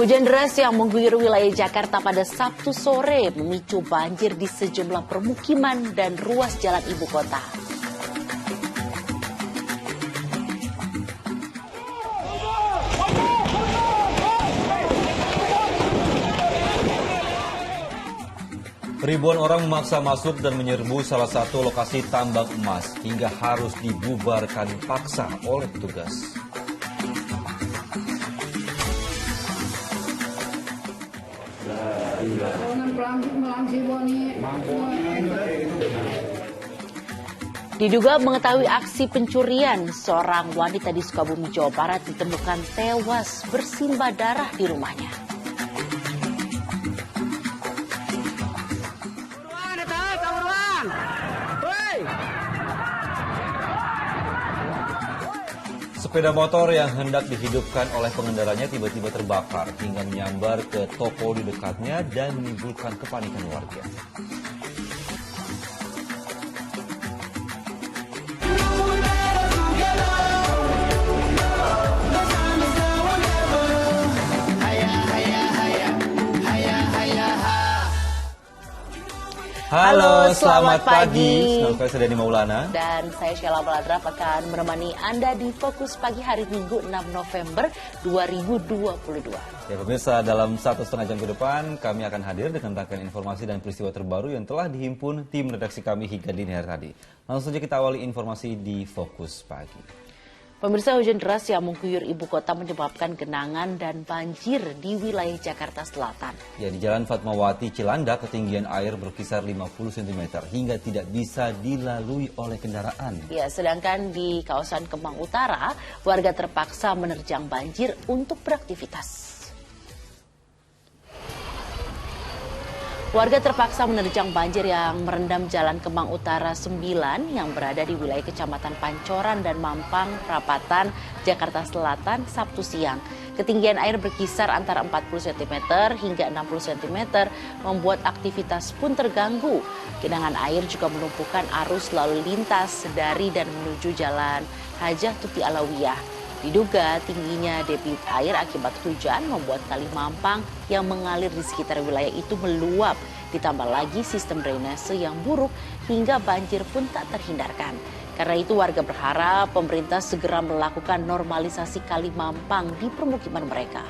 Hujan deras yang mengguyur wilayah Jakarta pada Sabtu sore memicu banjir di sejumlah permukiman dan ruas jalan ibu kota. Ribuan orang memaksa masuk dan menyerbu salah satu lokasi tambang emas hingga harus dibubarkan paksa oleh petugas. Diduga mengetahui aksi pencurian, seorang wanita di Sukabumi, Jawa Barat ditemukan tewas bersimbah darah di rumahnya. Sepeda motor yang hendak dihidupkan oleh pengendaranya tiba-tiba terbakar hingga menyambar ke toko di dekatnya dan menimbulkan kepanikan warga. Halo, selamat pagi. Saya Sedani Maulana. Dan saya Sheila Baladrap akan menemani Anda di Fokus Pagi hari Minggu 6 November 2022. Ya pemirsa, dalam 1,5 jam ke depan kami akan hadir dengan rangkaian informasi dan peristiwa terbaru yang telah dihimpun tim redaksi kami hingga dini hari tadi. Langsung saja kita awali informasi di Fokus Pagi. Pemirsa, hujan deras yang mengguyur ibu kota menyebabkan genangan dan banjir di wilayah Jakarta Selatan. Ya, di Jalan Fatmawati Cilandak ketinggian air berkisar 50 cm hingga tidak bisa dilalui oleh kendaraan. Ya, sedangkan di kawasan Kemang Utara, warga terpaksa menerjang banjir untuk beraktivitas. Warga terpaksa menerjang banjir yang merendam Jalan Kemang Utara 9 yang berada di wilayah Kecamatan Pancoran dan Mampang, Perapatan, Jakarta Selatan, Sabtu siang. Ketinggian air berkisar antara 40 cm hingga 60 cm membuat aktivitas pun terganggu. Genangan air juga melumpuhkan arus lalu lintas dari dan menuju Jalan Hajah Tuti Alawiyah. Diduga tingginya debit air akibat hujan membuat Kali Mampang yang mengalir di sekitar wilayah itu meluap. Ditambah lagi sistem drainase yang buruk hingga banjir pun tak terhindarkan. Karena itu warga berharap pemerintah segera melakukan normalisasi Kali Mampang di permukiman mereka.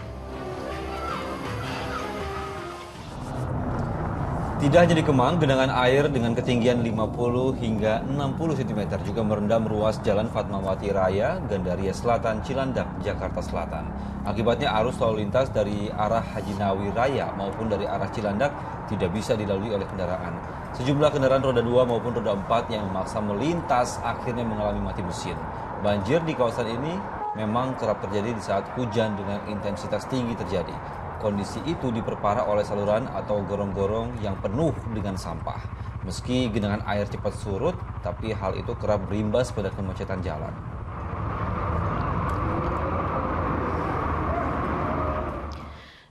Tidak hanya di Kemang, genangan air dengan ketinggian 50 hingga 60 cm juga merendam ruas Jalan Fatmawati Raya, Gandaria Selatan, Cilandak, Jakarta Selatan. Akibatnya arus lalu lintas dari arah Haji Nawi Raya maupun dari arah Cilandak tidak bisa dilalui oleh kendaraan. Sejumlah kendaraan roda 2 maupun roda 4 yang memaksa melintas akhirnya mengalami mati mesin. Banjir di kawasan ini memang kerap terjadi di saat hujan dengan intensitas tinggi terjadi. Kondisi itu diperparah oleh saluran atau gorong-gorong yang penuh dengan sampah. Meski genangan air cepat surut, tapi hal itu kerap berimbas pada kemacetan jalan.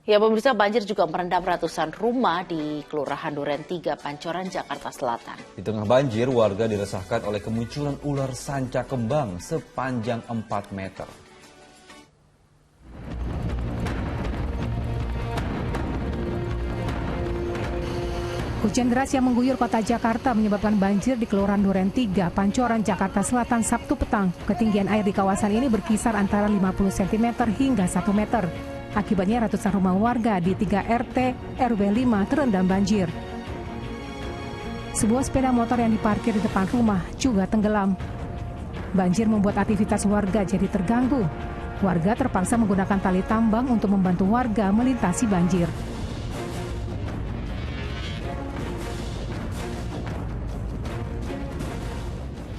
Ya pemirsa, banjir juga merendam ratusan rumah di Kelurahan Duren 3, Pancoran, Jakarta Selatan. Di tengah banjir, warga diresahkan oleh kemunculan ular sanca kembang sepanjang 4 meter. Hujan deras yang mengguyur kota Jakarta menyebabkan banjir di Kelurahan Duren 3, Pancoran, Jakarta Selatan Sabtu petang. Ketinggian air di kawasan ini berkisar antara 50 cm hingga 1 meter. Akibatnya ratusan rumah warga di 3 RT RW 5 terendam banjir. Sebuah sepeda motor yang diparkir di depan rumah juga tenggelam. Banjir membuat aktivitas warga jadi terganggu. Warga terpaksa menggunakan tali tambang untuk membantu warga melintasi banjir.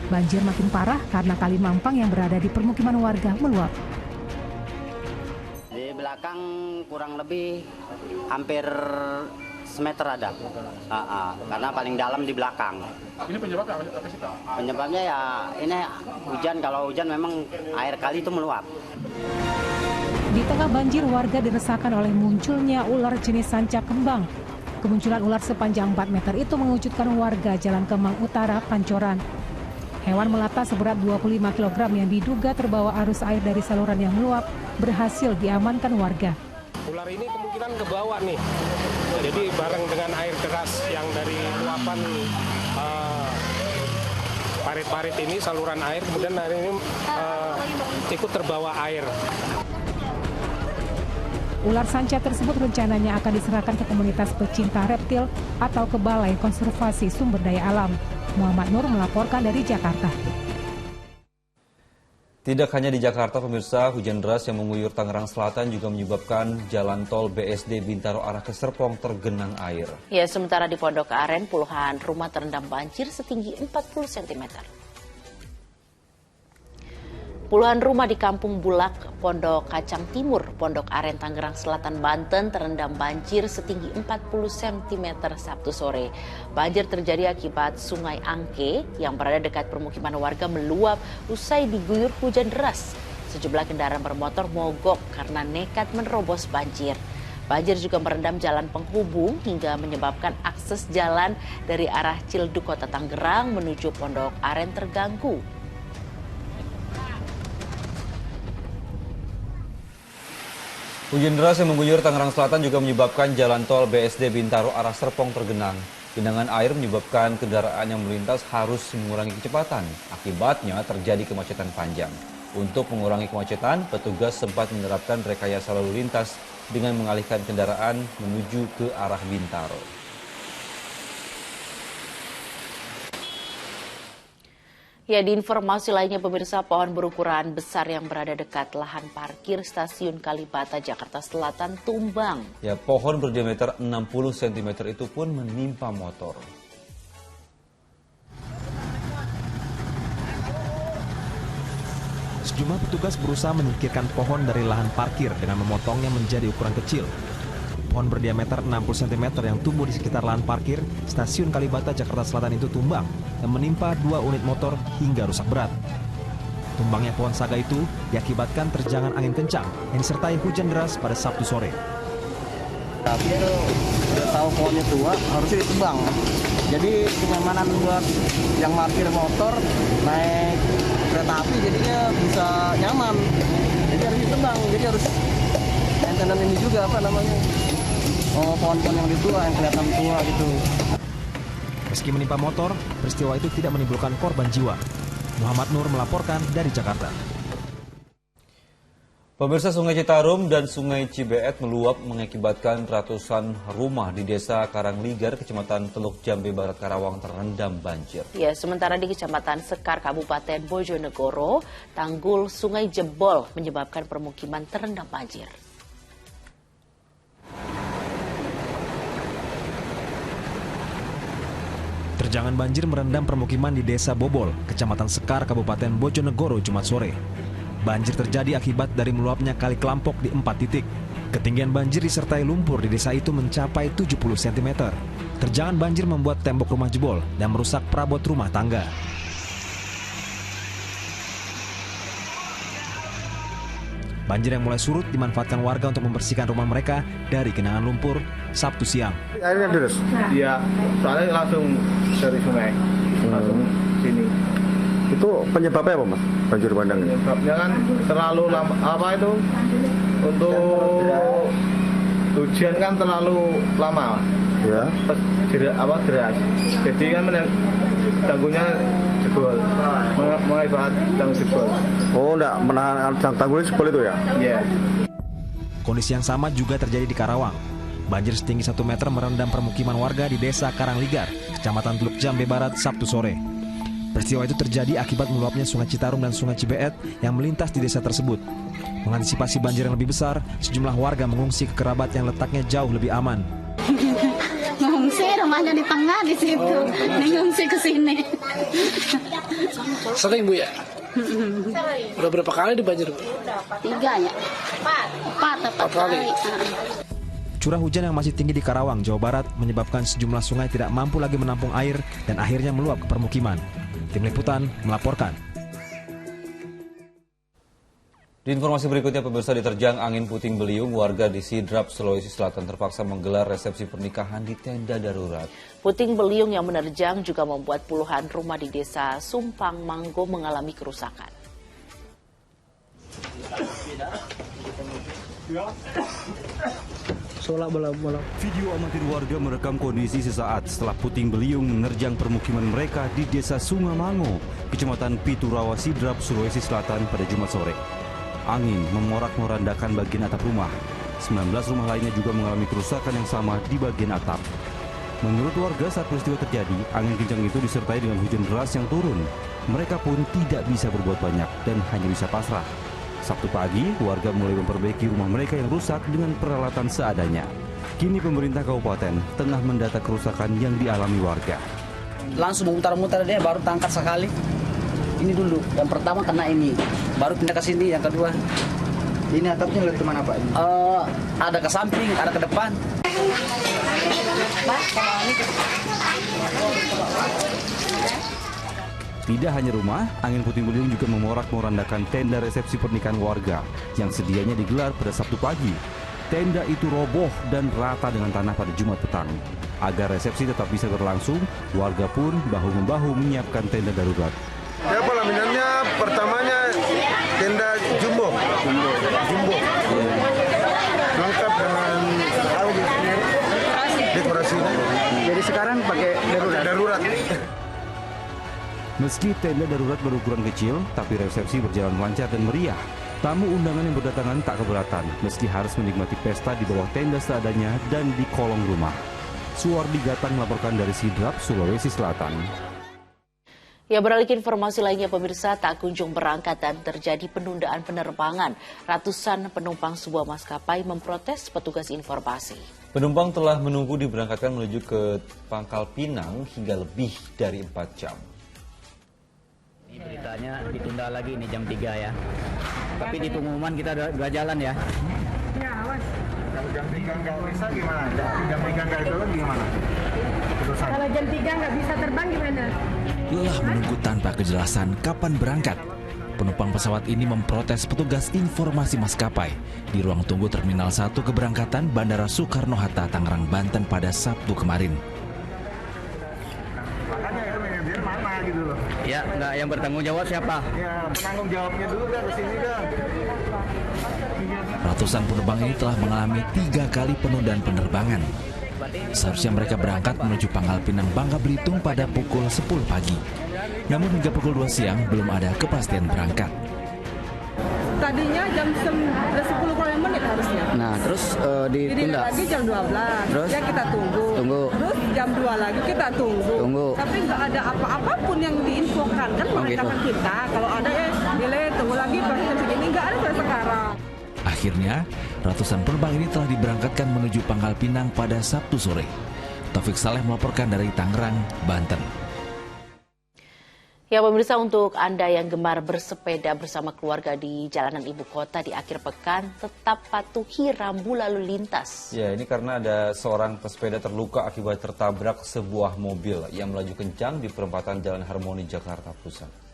Banjir makin parah karena Kali Mampang yang berada di permukiman warga meluap. Di belakang kurang lebih hampir semeter ada, karena paling dalam di belakang. Ini penyebabnya apa sih Pak? Penyebabnya ya ini hujan, kalau hujan memang air kali itu meluap. Di tengah banjir, warga diresahkan oleh munculnya ular jenis sanca kembang. Kemunculan ular sepanjang 4 meter itu mengejutkan warga Jalan Kemang Utara, Pancoran. Hewan melata seberat 25 kg yang diduga terbawa arus air dari saluran yang meluap berhasil diamankan warga. Ular ini kemungkinan ke bawah nih. Jadi bareng dengan air deras yang dari luapan parit-parit ini, saluran air, kemudian hari ini ikut terbawa air. Ular sanca tersebut rencananya akan diserahkan ke komunitas pecinta reptil atau ke Balai Konservasi Sumber Daya Alam. Muhammad Nur melaporkan dari Jakarta. Tidak hanya di Jakarta, pemirsa, hujan deras yang mengguyur Tangerang Selatan juga menyebabkan jalan tol BSD Bintaro arah ke Serpong tergenang air. Ya, sementara di Pondok Aren, puluhan rumah terendam banjir setinggi 40 cm. Puluhan rumah di Kampung Bulak, Pondok Kacang Timur, Pondok Aren, Tangerang Selatan, Banten terendam banjir setinggi 40 cm Sabtu sore. Banjir terjadi akibat Sungai Angke yang berada dekat permukiman warga meluap usai diguyur hujan deras. Sejumlah kendaraan bermotor mogok karena nekat menerobos banjir. Banjir juga merendam jalan penghubung hingga menyebabkan akses jalan dari arah Ciledug Kota Tangerang menuju Pondok Aren terganggu. Hujan deras yang mengguyur Tangerang Selatan juga menyebabkan jalan tol BSD Bintaro arah Serpong tergenang. Genangan air menyebabkan kendaraan yang melintas harus mengurangi kecepatan. Akibatnya terjadi kemacetan panjang. Untuk mengurangi kemacetan, petugas sempat menerapkan rekayasa lalu lintas dengan mengalihkan kendaraan menuju ke arah Bintaro. Ya, di informasi lainnya pemirsa, pohon berukuran besar yang berada dekat lahan parkir Stasiun Kalibata, Jakarta Selatan tumbang. Ya, pohon berdiameter 60 cm itu pun menimpa motor. Sejumlah petugas berusaha menyingkirkan pohon dari lahan parkir dengan memotongnya menjadi ukuran kecil. Pohon berdiameter 60 cm yang tumbuh di sekitar lahan parkir Stasiun Kalibata, Jakarta Selatan itu tumbang dan menimpa 2 unit motor hingga rusak berat. Tumbangnya pohon saga itu diakibatkan terjangan angin kencang yang disertai hujan deras pada Sabtu sore. Tapi itu tahu pohonnya tua harusnya ditebang. Jadi kenyamanan buat yang parkir motor naik kereta api jadinya bisa nyaman. Jadi harus ditebang. Jadi harus maintenance ini juga pohon-pohon yang tua yang kelihatan tua gitu. Meski menimpa motor, peristiwa itu tidak menimbulkan korban jiwa. Muhammad Nur melaporkan dari Jakarta. Pemirsa, Sungai Citarum dan Sungai Cibeet meluap mengakibatkan ratusan rumah di Desa Karangligar, Kecamatan Teluk Jambe Barat, Karawang terendam banjir. Ya, sementara di Kecamatan Sekar, Kabupaten Bojonegoro, tanggul sungai jebol menyebabkan permukiman terendam banjir. Terjangan banjir merendam permukiman di Desa Bobol, Kecamatan Sekar, Kabupaten Bojonegoro, Jumat sore. Banjir terjadi akibat dari meluapnya kali Kelampok di 4 titik. Ketinggian banjir disertai lumpur di desa itu mencapai 70 cm. Terjangan banjir membuat tembok rumah jebol dan merusak perabot rumah tangga. Banjir yang mulai surut dimanfaatkan warga untuk membersihkan rumah mereka dari genangan lumpur Sabtu siang. Airnya deras? Iya, soalnya langsung dari sungai, langsung sini. Itu penyebabnya apa, Mas? Banjir bandang? Penyebabnya kan terlalu lama, untuk hujan kan terlalu lama. Ya. Deras. Jadi kan tanggulnya jebol, mengakibat tanggul jebol. Oh, enggak menahan tanggulnya jebol itu ya? Iya. Kondisi yang sama juga terjadi di Karawang. Banjir setinggi 1 meter merendam permukiman warga di Desa Karangligar, Kecamatan Teluk Jambe Barat, Sabtu sore. Peristiwa itu terjadi akibat meluapnya Sungai Citarum dan Sungai Cibeet yang melintas di desa tersebut. Mengantisipasi banjir yang lebih besar, sejumlah warga mengungsi ke kerabat yang letaknya jauh lebih aman. Mengungsi, rumahnya di tengah di situ. Mengungsi ke sini. Sering, Bu, ya? Udah berapa kali dibanjir, Bu? 3 ya? 4 kali. Curah hujan yang masih tinggi di Karawang, Jawa Barat menyebabkan sejumlah sungai tidak mampu lagi menampung air dan akhirnya meluap ke permukiman. Tim Liputan melaporkan. Di informasi berikutnya, pemirsa, diterjang angin puting beliung, warga di Sidrap, Sulawesi Selatan terpaksa menggelar resepsi pernikahan di tenda darurat. Puting beliung yang menerjang juga membuat puluhan rumah di Desa Sumpang Manggo mengalami kerusakan. Video amatir warga merekam kondisi sesaat setelah puting beliung menerjang permukiman mereka di Desa Sungamango, Kecamatan Piturawa Sidrap, Sulawesi Selatan pada Jumat sore. Angin memorak-morandakan bagian atap rumah. 19 rumah lainnya juga mengalami kerusakan yang sama di bagian atap. Menurut warga, saat peristiwa terjadi, angin kencang itu disertai dengan hujan deras yang turun. Mereka pun tidak bisa berbuat banyak dan hanya bisa pasrah. Sabtu pagi, warga mulai memperbaiki rumah mereka yang rusak dengan peralatan seadanya. Kini pemerintah kabupaten tengah mendata kerusakan yang dialami warga. Langsung memutar-mutar dia, baru tangkat sekali. Ini dulu, yang pertama kena ini, baru pindah ke sini, yang kedua. Ini atapnya lihat kemana Pak? Ada ke samping, ada ke depan. Tidak hanya rumah, angin puting beliung juga memorak-morandakan tenda resepsi pernikahan warga yang sedianya digelar pada Sabtu pagi. Tenda itu roboh dan rata dengan tanah pada Jumat petang. Agar resepsi tetap bisa berlangsung, warga pun bahu-membahu menyiapkan tenda darurat. Ya pelaminannya pertamanya tenda jumbo. Lengkap dengan dekorasi. Jadi sekarang pakai darurat. Meski tenda darurat berukuran kecil, tapi resepsi berjalan lancar dan meriah. Tamu undangan yang berdatangan tak keberatan, meski harus menikmati pesta di bawah tenda seadanya dan di kolong rumah. Suwardi Gatang melaporkan dari Sidrap, Sulawesi Selatan. Ya, beralih ke informasi lainnya, pemirsa, tak kunjung berangkat dan terjadi penundaan penerbangan. Ratusan penumpang sebuah maskapai memprotes petugas informasi. Penumpang telah menunggu diberangkatkan menuju ke Pangkal Pinang hingga lebih dari 4 jam. Ini beritanya ditunda lagi ini jam 3 ya. Tapi di pengumuman kita udah jalan ya. Ya, awas. Kalau jam 3 nggak bisa gimana? Jam 3 nggak jalan gimana? Kalau jam 3 nggak bisa terbang gimana? Lelah menunggu tanpa kejelasan kapan berangkat. Penumpang pesawat ini memprotes petugas informasi maskapai di ruang tunggu Terminal 1 keberangkatan Bandara Soekarno-Hatta, Tangerang, Banten pada Sabtu kemarin. Makanya itu manajer mana gitu loh. Ya, nggak, yang bertanggung jawab siapa? Ya, penanggung jawabnya dulu kan ke sini kan. Ratusan penumpang ini telah mengalami 3 kali penundaan penerbangan. Seharusnya mereka berangkat menuju Pangkal Pinang, Bangka Belitung pada pukul 10 pagi. Namun hingga pukul 2 siang belum ada kepastian berangkat. Tadinya jam 10 menit harusnya. Nah, terus ditunda. Lagi jam 12. Terus? Ya kita tunggu. Terus jam 2 lagi kita tunggu. Tapi nggak ada apa-apapun yang diinfokan. Kan mereka kan kita. Kalau ada delay, tunggu lagi jam segini. Nggak ada sampai sekarang. Akhirnya, ratusan penumpang ini telah diberangkatkan menuju Pangkal Pinang pada Sabtu sore. Taufik Saleh melaporkan dari Tangerang, Banten. Ya, pemirsa, untuk Anda yang gemar bersepeda bersama keluarga di jalanan ibu kota di akhir pekan, tetap patuhi rambu lalu lintas. Ya, ini karena ada seorang pesepeda terluka akibat tertabrak sebuah mobil yang melaju kencang di perempatan Jalan Harmoni, Jakarta Pusat.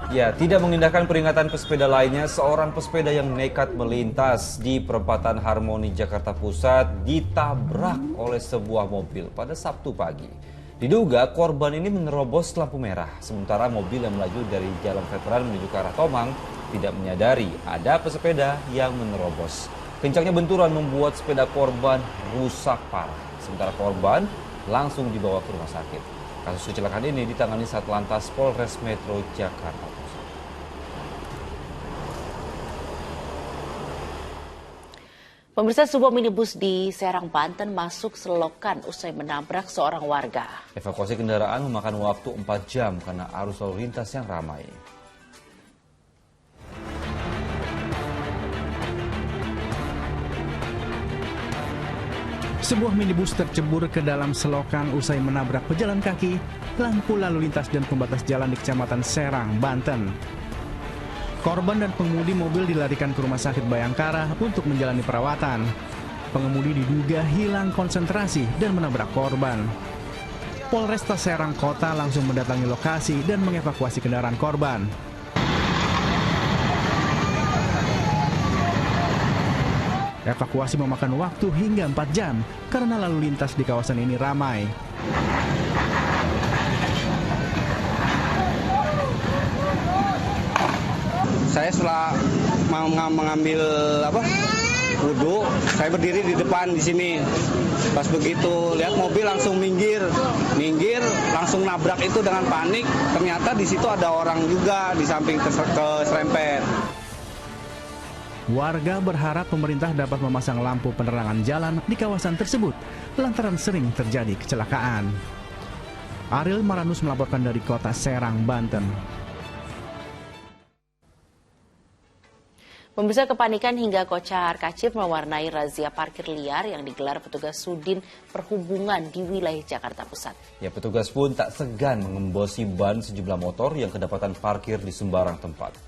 Ya, tidak mengindahkan peringatan pesepeda lainnya, seorang pesepeda yang nekat melintas di perempatan Harmoni, Jakarta Pusat ditabrak oleh sebuah mobil pada Sabtu pagi. Diduga korban ini menerobos lampu merah, sementara mobil yang melaju dari Jalan Veteran menuju ke arah Tomang tidak menyadari ada pesepeda yang menerobos. Kencangnya benturan membuat sepeda korban rusak parah, sementara korban langsung dibawa ke rumah sakit. Kasus kecelakaan ini ditangani Satlantas Polres Metro Jakarta Pusat. Pemirsa, sebuah minibus di Serang, Banten masuk selokan usai menabrak seorang warga. Evakuasi kendaraan memakan waktu 4 jam karena arus lalu lintas yang ramai. Sebuah minibus tercebur ke dalam selokan usai menabrak pejalan kaki, lampu lalu lintas dan pembatas jalan di Kecamatan Serang, Banten. Korban dan pengemudi mobil dilarikan ke Rumah Sakit Bayangkara untuk menjalani perawatan. Pengemudi diduga hilang konsentrasi dan menabrak korban. Polresta Serang Kota langsung mendatangi lokasi dan mengevakuasi kendaraan korban. Evakuasi memakan waktu hingga 4 jam karena lalu lintas di kawasan ini ramai. Saya setelah mengambil wudhu, saya berdiri di depan di sini. Pas begitu lihat mobil langsung minggir, langsung nabrak itu dengan panik. Ternyata di situ ada orang juga di samping keserempet. Warga berharap pemerintah dapat memasang lampu penerangan jalan di kawasan tersebut lantaran sering terjadi kecelakaan. Ariel Maranus melaporkan dari kota Serang, Banten. Pemirsa, kepanikan hingga kocar kacir mewarnai razia parkir liar yang digelar petugas Sudin Perhubungan di wilayah Jakarta Pusat. Ya, petugas pun tak segan mengembosi ban sejumlah motor yang kedapatan parkir di sembarang tempat.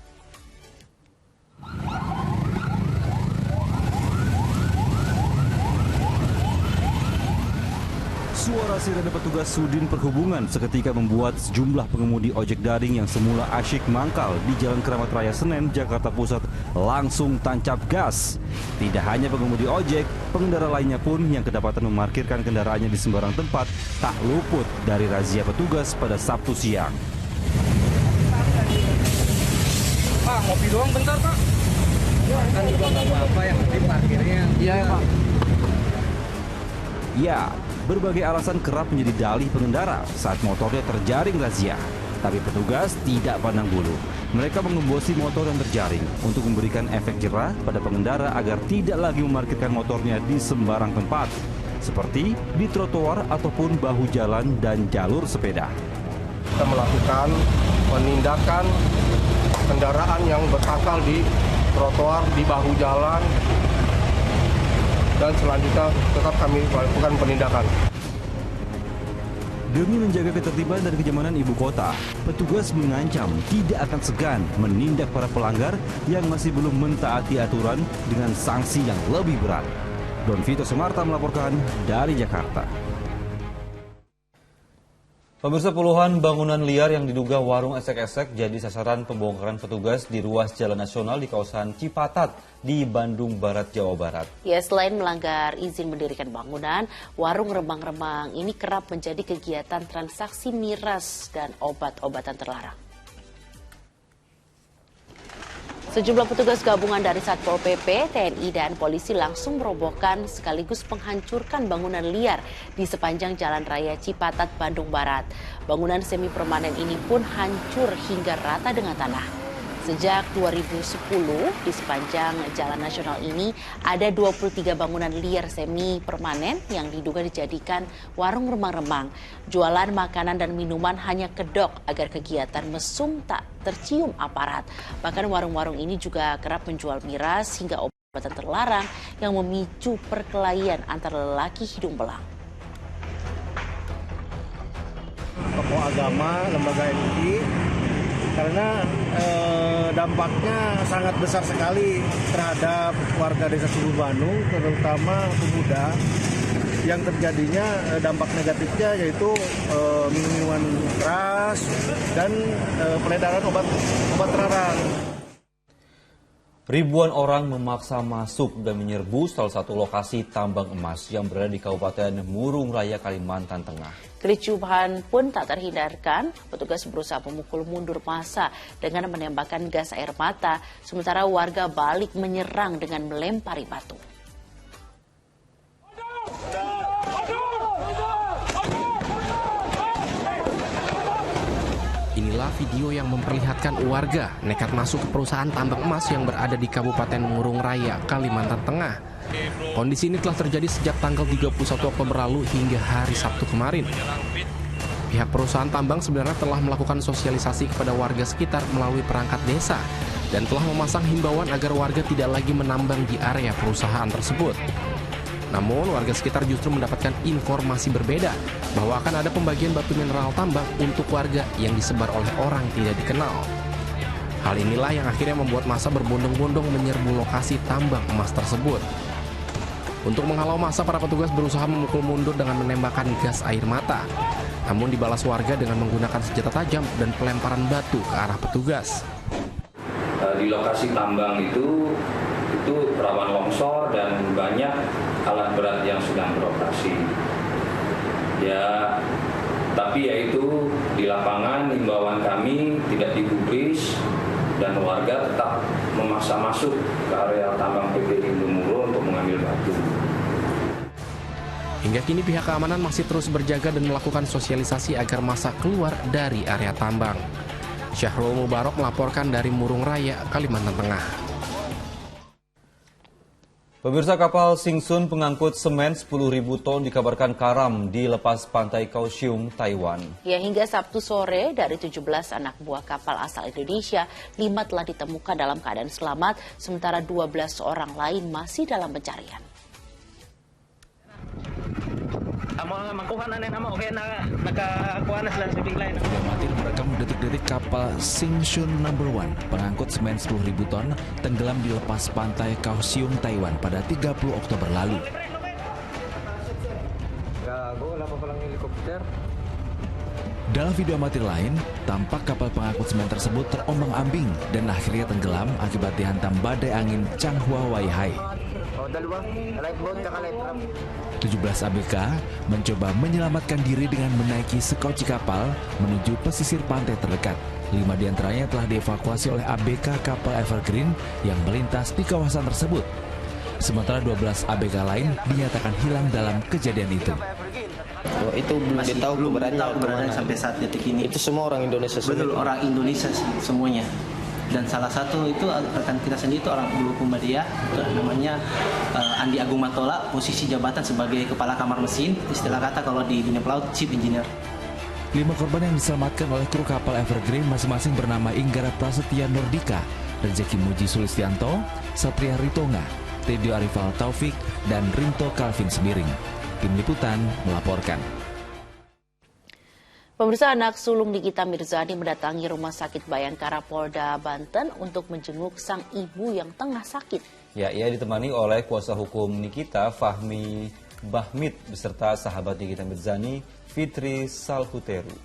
Suara sirene petugas Sudin Perhubungan seketika membuat sejumlah pengemudi ojek daring yang semula asyik mangkal di Jalan Keramat Raya Senen, Jakarta Pusat langsung tancap gas. Tidak hanya pengemudi ojek, pengendara lainnya pun yang kedapatan memarkirkan kendaraannya di sembarang tempat tak luput dari razia petugas pada Sabtu siang. Pak, ngopi doang bentar, Pak. Kan juga nggak apa-apa, yang penting parkirnya. Iya, Pak. Ya, berbagai alasan kerap menjadi dalih pengendara saat motornya terjaring razia. Tapi petugas tidak pandang bulu. Mereka mengembosi motor yang terjaring untuk memberikan efek jerah pada pengendara agar tidak lagi memarkirkan motornya di sembarang tempat, seperti di trotoar ataupun bahu jalan dan jalur sepeda. Kita melakukan penindakan kendaraan yang bertangkal di trotoar, di bahu jalan, dan selanjutnya tetap kami lakukan penindakan. Demi menjaga ketertiban dan kenyamanan ibu kota, petugas mengancam tidak akan segan menindak para pelanggar yang masih belum mentaati aturan dengan sanksi yang lebih berat. Don Vito Sumarta melaporkan dari Jakarta. Pemirsa, puluhan bangunan liar yang diduga warung esek-esek jadi sasaran pembongkaran petugas di ruas jalan nasional di kawasan Cipatat di Bandung Barat, Jawa Barat. Ya, selain melanggar izin mendirikan bangunan, warung remang-remang ini kerap menjadi kegiatan transaksi miras dan obat-obatan terlarang. Sejumlah petugas gabungan dari Satpol PP, TNI, dan polisi langsung merobohkan sekaligus menghancurkan bangunan liar di sepanjang Jalan Raya Cipatat, Bandung Barat. Bangunan semi permanen ini pun hancur hingga rata dengan tanah. Sejak 2010, di sepanjang Jalan Nasional ini ada 23 bangunan liar semi permanen yang diduga dijadikan warung remang-remang. Jualan makanan dan minuman hanya kedok agar kegiatan mesum tak tercium aparat. Bahkan warung-warung ini juga kerap menjual miras hingga obat-obatan terlarang yang memicu perkelahian antara lelaki hidung belang. Tokoh agama, lembaga MUI, karena dampaknya sangat besar sekali terhadap warga desa Sumur Bandung, terutama pemuda, yang terjadinya dampak negatifnya yaitu minuman keras dan peredaran obat terlarang. Ribuan orang memaksa masuk dan menyerbu salah satu lokasi tambang emas yang berada di Kabupaten Murung Raya, Kalimantan Tengah. Kericuhan pun tak terhindarkan, petugas berusaha memukul mundur massa dengan menembakkan gas air mata, sementara warga balik menyerang dengan melempari batu. Inilah video yang memperlihatkan warga nekat masuk ke perusahaan tambang emas yang berada di Kabupaten Murung Raya, Kalimantan Tengah. Kondisi ini telah terjadi sejak tanggal 31 Oktober lalu hingga hari Sabtu kemarin. Pihak perusahaan tambang sebenarnya telah melakukan sosialisasi kepada warga sekitar melalui perangkat desa dan telah memasang himbauan agar warga tidak lagi menambang di area perusahaan tersebut. Namun warga sekitar justru mendapatkan informasi berbeda bahwa akan ada pembagian batu mineral tambang untuk warga yang disebar oleh orang tidak dikenal. Hal inilah yang akhirnya membuat massa berbondong-bondong menyerbu lokasi tambang emas tersebut. Untuk menghalau massa, para petugas berusaha memukul mundur dengan menembakkan gas air mata. Namun dibalas warga dengan menggunakan senjata tajam dan pelemparan batu ke arah petugas. Di lokasi tambang itu rawan longsor dan banyak alat berat yang sedang beroperasi. Ya, tapi yaitu di lapangan himbauan kami tidak digubris dan warga tetap memaksa masuk ke area tambang PPI Indomuro untuk mengambil batu. Hingga kini pihak keamanan masih terus berjaga dan melakukan sosialisasi agar massa keluar dari area tambang. Syahrul Mubarok melaporkan dari Murung Raya, Kalimantan Tengah. Pemirsa, kapal Singsun pengangkut semen 10.000 ton dikabarkan karam di lepas pantai Kaohsiung, Taiwan. Ya, hingga Sabtu sore dari 17 anak buah kapal asal Indonesia, 5 telah ditemukan dalam keadaan selamat, sementara 12 orang lain masih dalam pencarian. Video amatir merekam detik-detik kapal Singsun No. 1 pengangkut semen 10.000 ton tenggelam di lepas pantai Kaohsiung, Taiwan pada 30 Oktober lalu. Dalam video amatir lain, tampak kapal pengangkut semen tersebut terombang-ambing dan akhirnya tenggelam akibat dihantam badai angin Changhua Waihai. 17 ABK mencoba menyelamatkan diri dengan menaiki sekoci kapal menuju pesisir pantai terdekat. 5 diantaranya telah dievakuasi oleh ABK kapal Evergreen yang melintas di kawasan tersebut. Sementara 12 ABK lain dinyatakan hilang dalam kejadian itu. Oh, itu belum ditahu keberadaan sampai saat detik ini. Itu semua orang Indonesia. Betul, orang Indonesia semuanya. Dan salah satu itu rekan kita sendiri itu orang Ulu Kumbadiyah, namanya Andi Agung Matola, posisi jabatan sebagai kepala kamar mesin, istilah kata kalau di dunia pelaut chief engineer. 5 korban yang diselamatkan oleh kru kapal Evergreen masing-masing bernama Inggara Prasetya Nordika, Rezeki Muji Sulistianto, Satria Ritonga, Tedio Arifal Taufik, dan Rinto Calvin Semiring. Tim Liputan melaporkan. Pemirsa, anak sulung Nikita Mirzani mendatangi Rumah Sakit Bayangkara Polda Banten untuk menjenguk sang ibu yang tengah sakit. Ya, ia ditemani oleh kuasa hukum Nikita, Fahmi Bahmid, beserta sahabat Nikita Mirzani, Fitri Salhuteru.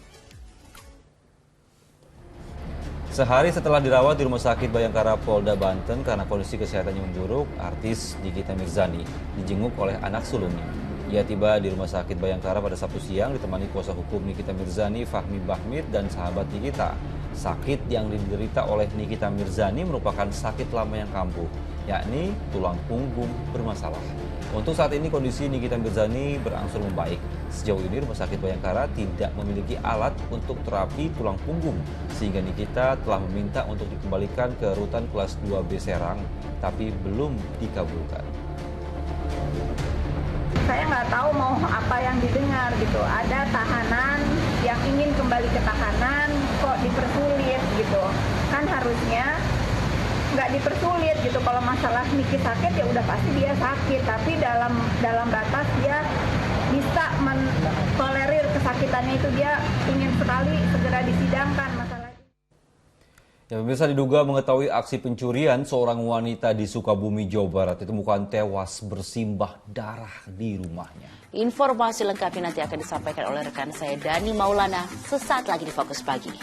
Sehari setelah dirawat di Rumah Sakit Bayangkara Polda Banten karena kondisi kesehatannya memburuk, artis Nikita Mirzani dijenguk oleh anak sulungnya. Ia tiba di Rumah Sakit Bayangkara pada Sabtu siang ditemani kuasa hukum Nikita Mirzani, Fahmi Bahmid, dan sahabat Nikita. Sakit yang diderita oleh Nikita Mirzani merupakan sakit lama yang kambuh, yakni tulang punggung bermasalah. Untuk saat ini kondisi Nikita Mirzani berangsur membaik. Sejauh ini Rumah Sakit Bayangkara tidak memiliki alat untuk terapi tulang punggung, sehingga Nikita telah meminta untuk dikembalikan ke rutan kelas 2B Serang, tapi belum dikabulkan. Saya nggak tahu mau apa yang didengar gitu. Ada tahanan yang ingin kembali ke tahanan, kok dipersulit gitu. Kan harusnya nggak dipersulit gitu. Kalau masalah Niki sakit ya udah pasti dia sakit. Tapi dalam batas dia bisa mentolerir kesakitannya itu, dia ingin sekali segera disidangkan masalah. Ya, pemirsa, diduga mengetahui aksi pencurian, seorang wanita di Sukabumi, Jawa Barat ditemukan tewas bersimbah darah di rumahnya. Informasi lengkapnya nanti akan disampaikan oleh rekan saya Dani Maulana sesaat lagi di Fokus Pagi.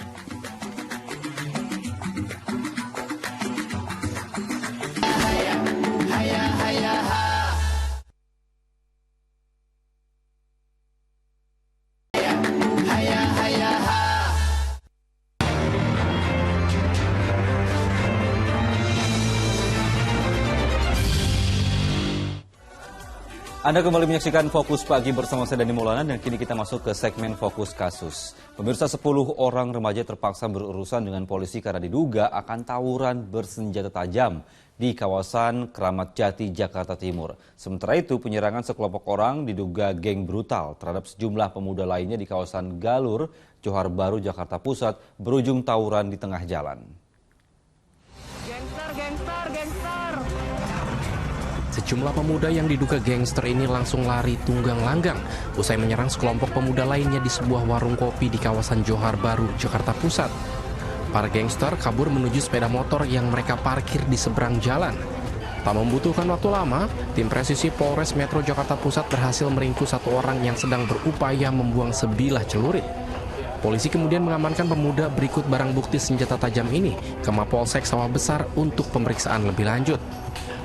Anda kembali menyaksikan Fokus Pagi bersama saya Dani Maulana, dan kini kita masuk ke segmen Fokus Kasus. Pemirsa, 10 orang remaja terpaksa berurusan dengan polisi karena diduga akan tawuran bersenjata tajam di kawasan Keramat Jati, Jakarta Timur. Sementara itu, penyerangan sekelompok orang diduga geng brutal terhadap sejumlah pemuda lainnya di kawasan Galur, Johar Baru, Jakarta Pusat berujung tawuran di tengah jalan. Gangster. Sejumlah pemuda yang diduga gangster ini langsung lari tunggang langgang usai menyerang sekelompok pemuda lainnya di sebuah warung kopi di kawasan Johar Baru, Jakarta Pusat. Para gangster kabur menuju sepeda motor yang mereka parkir di seberang jalan. Tak membutuhkan waktu lama, tim presisi Polres Metro Jakarta Pusat berhasil meringkus satu orang yang sedang berupaya membuang sebilah celurit. Polisi kemudian mengamankan pemuda berikut barang bukti senjata tajam ini ke Mapolsek Sawah Besar untuk pemeriksaan lebih lanjut.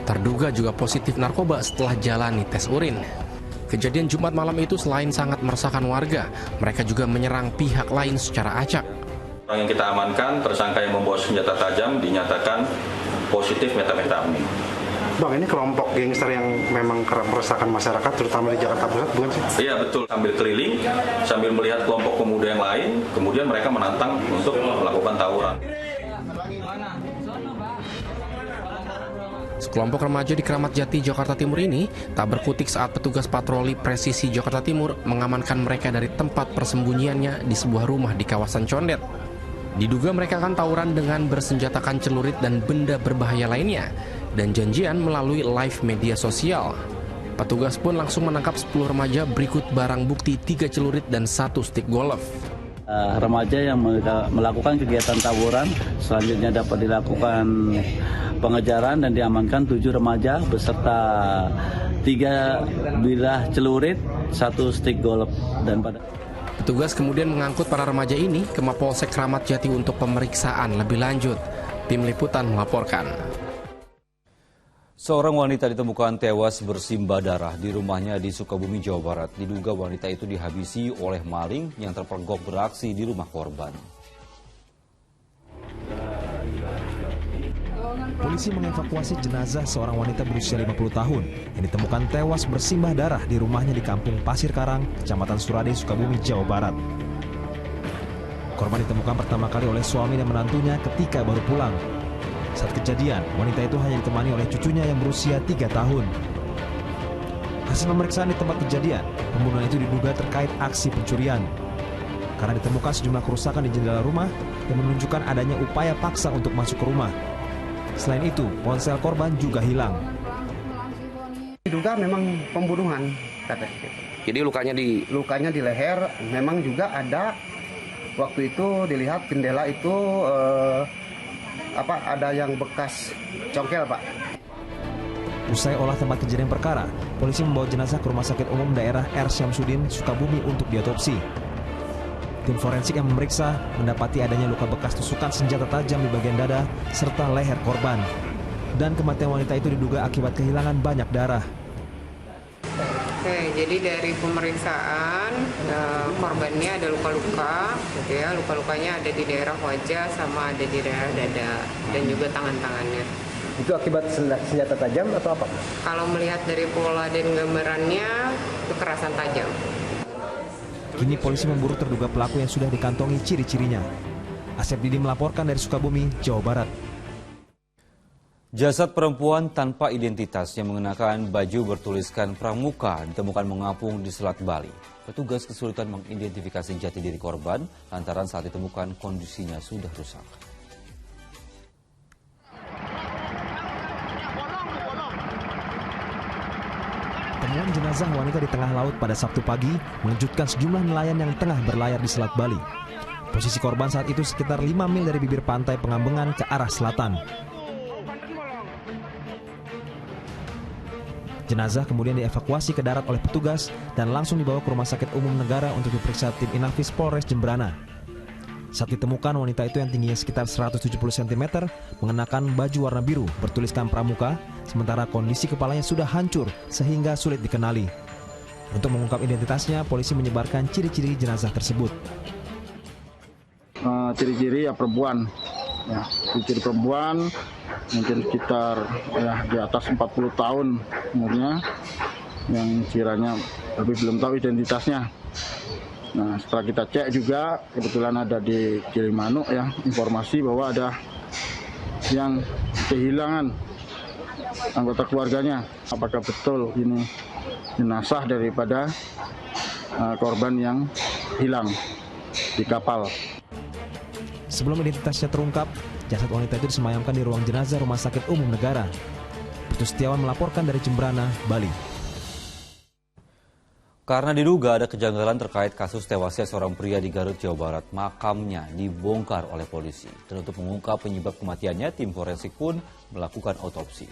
Terduga juga positif narkoba setelah jalani tes urin. Kejadian Jumat malam itu selain sangat meresahkan warga, mereka juga menyerang pihak lain secara acak. Orang yang kita amankan, tersangka yang membawa senjata tajam dinyatakan positif metamfetamin. Bang, ini kelompok gangster yang memang kerap meresahkan masyarakat, terutama di Jakarta Pusat, bukan sih? Iya betul, sambil keliling, sambil melihat kelompok pemuda yang lain, kemudian mereka menantang untuk melakukan tawuran. Sekelompok remaja di Kramat Jati, Jakarta Timur ini tak berkutik saat petugas patroli presisi Jakarta Timur mengamankan mereka dari tempat persembunyiannya di sebuah rumah di kawasan Condet. Diduga mereka akan tawuran dengan bersenjatakan celurit dan benda berbahaya lainnya, dan janjian melalui live media sosial. Petugas pun langsung menangkap 10 remaja berikut barang bukti 3 celurit dan 1 stick golf. Remaja yang melakukan kegiatan tawuran selanjutnya dapat dilakukan pengejaran dan diamankan 7 remaja beserta 3 bilah celurit, 1 stick golf dan pada. Petugas kemudian mengangkut para remaja ini ke Mapolsek Kramat Jati untuk pemeriksaan lebih lanjut. Tim Liputan melaporkan. Seorang wanita ditemukan tewas bersimbah darah di rumahnya di Sukabumi, Jawa Barat. Diduga wanita itu dihabisi oleh maling yang terpergok beraksi di rumah korban. Polisi mengevakuasi jenazah seorang wanita berusia 50 tahun yang ditemukan tewas bersimbah darah di rumahnya di Kampung Pasir Karang, Kecamatan Surade, Sukabumi, Jawa Barat. Korban ditemukan pertama kali oleh suami dan menantunya ketika baru pulang. Saat kejadian, wanita itu hanya ditemani oleh cucunya yang berusia 3 tahun. Hasil pemeriksaan di tempat kejadian, pembunuhan itu diduga terkait aksi pencurian. Karena ditemukan sejumlah kerusakan di jendela rumah yang menunjukkan adanya upaya paksa untuk masuk ke rumah. Selain itu, ponsel korban juga hilang. Diduga memang pembunuhan, katanya. Jadi lukanya di leher, memang juga ada waktu itu dilihat jendela itu ada yang bekas congkel, Pak. Usai olah tempat kejadian perkara, polisi membawa jenazah ke Rumah Sakit Umum Daerah R. Syamsuddin, Sukabumi untuk diotopsi. Tim forensik yang memeriksa mendapati adanya luka bekas tusukan senjata tajam di bagian dada serta leher korban. Dan kematian wanita itu diduga akibat kehilangan banyak darah. Oke, jadi dari pemeriksaan korbannya ada luka-luka, gitu ya. Luka-lukanya ada di daerah wajah sama ada di daerah dada dan juga tangan-tangannya. Itu akibat senjata tajam atau apa? Kalau melihat dari pola dan gambarannya, kekerasan tajam. Kini polisi memburu terduga pelaku yang sudah dikantongi ciri-cirinya. Asep Didi melaporkan dari Sukabumi, Jawa Barat. Jasad perempuan tanpa identitas yang mengenakan baju bertuliskan Pramuka ditemukan mengapung di Selat Bali. Petugas kesulitan mengidentifikasi jati diri korban lantaran saat ditemukan kondisinya sudah rusak. Temuan jenazah wanita di tengah laut pada Sabtu pagi mengejutkan sejumlah nelayan yang tengah berlayar di Selat Bali. Posisi korban saat itu sekitar 5 mil dari bibir pantai Pengambengan ke arah selatan. Jenazah kemudian dievakuasi ke darat oleh petugas dan langsung dibawa ke Rumah Sakit Umum Negara untuk diperiksa tim Inafis Polres Jembrana. Saat ditemukan, wanita itu yang tingginya sekitar 170 cm mengenakan baju warna biru bertuliskan Pramuka, sementara kondisi kepalanya sudah hancur sehingga sulit dikenali. Untuk mengungkap identitasnya, polisi menyebarkan ciri-ciri jenazah tersebut. Ciri-ciri ya perempuan, ya, ciri perempuan mungkin sekitar di atas 40 tahun umurnya, yang kiranya tapi belum tahu identitasnya. Nah, setelah kita cek juga, kebetulan ada di Gilimanuk ya, informasi bahwa ada yang kehilangan anggota keluarganya. Apakah betul ini jenazah daripada korban yang hilang di kapal? Sebelum identitasnya terungkap, jasad wanita itu disemayamkan di ruang jenazah Rumah Sakit Umum Negara. Putu Setiawan melaporkan dari Jembrana, Bali. Karena diduga ada kejanggalan terkait kasus tewasnya seorang pria di Garut, Jawa Barat, makamnya dibongkar oleh polisi. Dan untuk mengungkap penyebab kematiannya, tim forensik pun melakukan autopsi.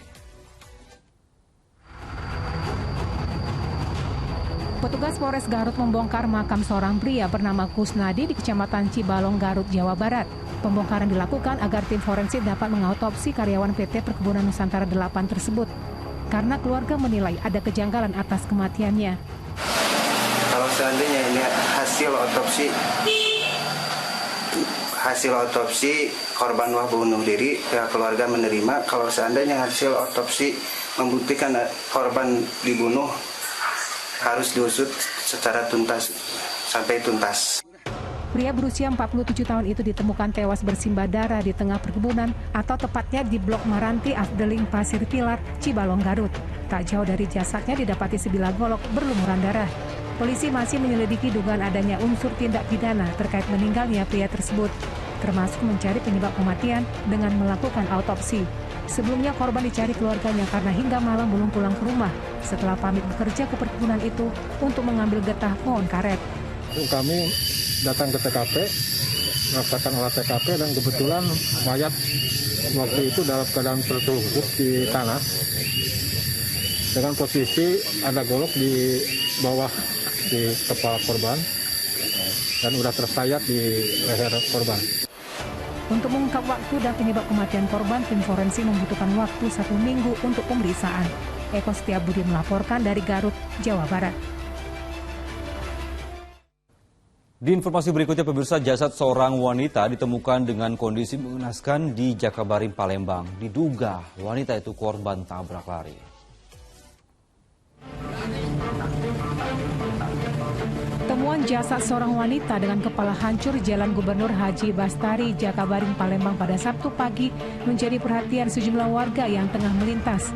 Petugas Polres Garut membongkar makam seorang pria bernama Kusnadi di Kecamatan Cibalong, Garut, Jawa Barat. Pembongkaran dilakukan agar tim forensik dapat mengautopsi karyawan PT Perkebunan Nusantara 8 tersebut. Karena keluarga menilai ada kejanggalan atas kematiannya. Kalau seandainya ini hasil otopsi hasil otopsi korban bunuh diri, pihak keluarga menerima. Kalau seandainya hasil otopsi membuktikan korban dibunuh, harus diusut secara tuntas sampai tuntas. Pria berusia 47 tahun itu ditemukan tewas bersimbah darah di tengah perkebunan atau tepatnya di Blok Maranti Afdeling Pasir Pilar, Cibalong, Garut. Tak jauh dari jasadnya didapati sebilah golok berlumuran darah. Polisi masih menyelidiki dugaan adanya unsur tindak pidana terkait meninggalnya pria tersebut, termasuk mencari penyebab kematian dengan melakukan autopsi. Sebelumnya korban dicari keluarganya karena hingga malam belum pulang ke rumah setelah pamit bekerja ke perkebunan itu untuk mengambil getah pohon karet. Kami datang ke TKP, merasakan olah TKP dan kebetulan mayat waktu itu dalam keadaan tertelungkup di tanah dengan posisi ada golok di bawah di kepala korban dan udah tersayat di leher korban. Untuk mengungkap waktu dan penyebab kematian korban, tim forensik membutuhkan waktu 1 minggu untuk pemeriksaan. Eko Setiabudi melaporkan dari Garut, Jawa Barat. Di informasi berikutnya, pemirsa, jasad seorang wanita ditemukan dengan kondisi mengenaskan di Jakabaring, Palembang. Diduga wanita itu korban tabrak lari. Temuan jasad seorang wanita dengan kepala hancur Jalan Gubernur Haji Bastari, Jakabaring, Palembang pada Sabtu pagi menjadi perhatian sejumlah warga yang tengah melintas.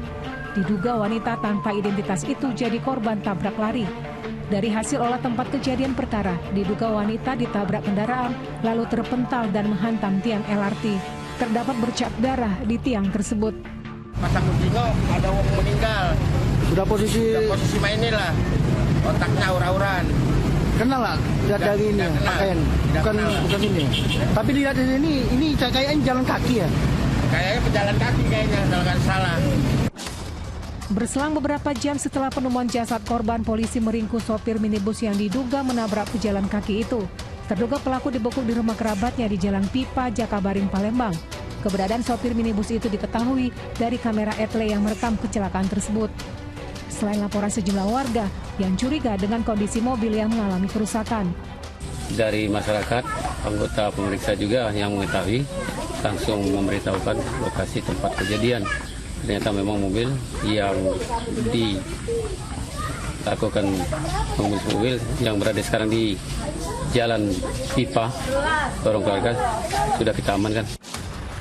Diduga wanita tanpa identitas itu jadi korban tabrak lari. Dari hasil olah tempat kejadian perkara, diduga wanita ditabrak kendaraan lalu terpental dan menghantam tiang LRT. Terdapat bercak darah di tiang tersebut. Pas aku tengok ada orang meninggal. Sudah posisi mainnya lah. Otaknya aur-auran. Kenal lah, lihat dari ini pakaian, bukan ini. Tapi dilihat dari ini kayaknya jalan kaki ya. Kayaknya pejalan kaki kayaknya, kalau nggak salah. Berselang beberapa jam setelah penemuan jasad korban, polisi meringkus sopir minibus yang diduga menabrak pejalan kaki itu. Terduga pelaku dibekuk di rumah kerabatnya di Jalan Pipa, Jakabaring, Palembang. Keberadaan sopir minibus itu diketahui dari kamera etle yang merekam kecelakaan tersebut. Selain laporan sejumlah warga yang curiga dengan kondisi mobil yang mengalami kerusakan. Dari masyarakat, anggota pemeriksa juga yang mengetahui langsung memberitahukan lokasi tempat kejadian. Ternyata memang mobil yang dilakukan mobil yang berada sekarang di Jalan Pipa, Lorong Keluarga, sudah kita amankan.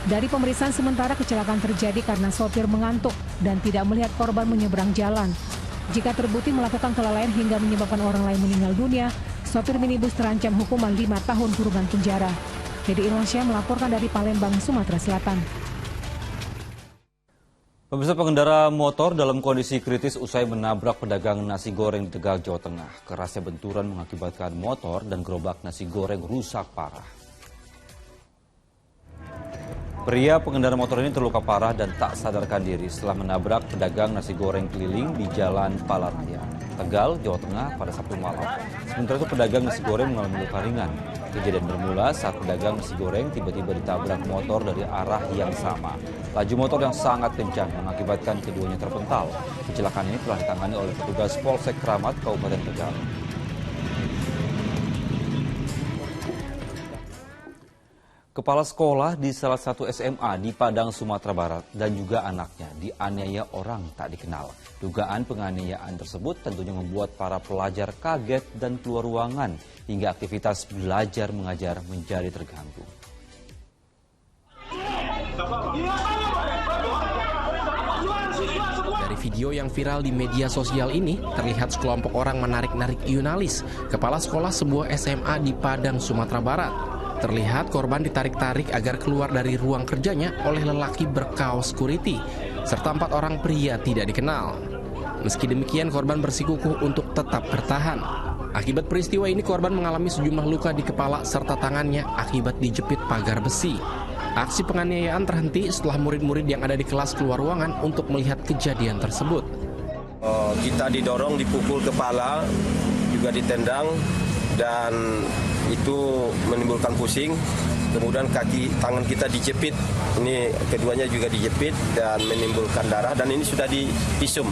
Dari pemeriksaan sementara, kecelakaan terjadi karena sopir mengantuk dan tidak melihat korban menyeberang jalan. Jika terbukti melakukan kelalaian hingga menyebabkan orang lain meninggal dunia, sopir minibus terancam hukuman 5 tahun kurungan penjara. Dedi Irwansyah melaporkan dari Palembang, Sumatera Selatan. Pemirsa, pengendara motor dalam kondisi kritis usai menabrak pedagang nasi goreng di Tegal, Jawa Tengah. Kerasnya benturan mengakibatkan motor dan gerobak nasi goreng rusak parah. Pria pengendara motor ini terluka parah dan tak sadarkan diri setelah menabrak pedagang nasi goreng keliling di Jalan Palaraya, Tegal, Jawa Tengah pada Sabtu malam. Sementara itu pedagang nasi goreng mengalami luka ringan. Kejadian bermula saat pedagang nasi goreng tiba-tiba ditabrak motor dari arah yang sama. Laju motor yang sangat kencang mengakibatkan keduanya terpental. Kecelakaan ini telah ditangani oleh petugas Polsek Kramat, Kabupaten Tegal. Kepala sekolah di salah satu SMA di Padang, Sumatera Barat dan juga anaknya dianiaya orang tak dikenal. Dugaan penganiayaan tersebut tentunya membuat para pelajar kaget dan keluar ruangan hingga aktivitas belajar mengajar menjadi terganggu. Dari video yang viral di media sosial ini, terlihat sekelompok orang menarik-narik Yunalis, kepala sekolah sebuah SMA di Padang, Sumatera Barat. Terlihat korban ditarik-tarik agar keluar dari ruang kerjanya oleh lelaki berkaos security, serta 4 orang pria tidak dikenal. Meski demikian, korban bersikukuh untuk tetap bertahan. Akibat peristiwa ini, korban mengalami sejumlah luka di kepala serta tangannya akibat dijepit pagar besi. Aksi penganiayaan terhenti setelah murid-murid yang ada di kelas keluar ruangan untuk melihat kejadian tersebut. Kita didorong, dipukul kepala, juga ditendang, dan itu menimbulkan pusing. Kemudian tangan kita dijepit, ini keduanya juga dijepit dan menimbulkan darah, dan ini sudah divisum.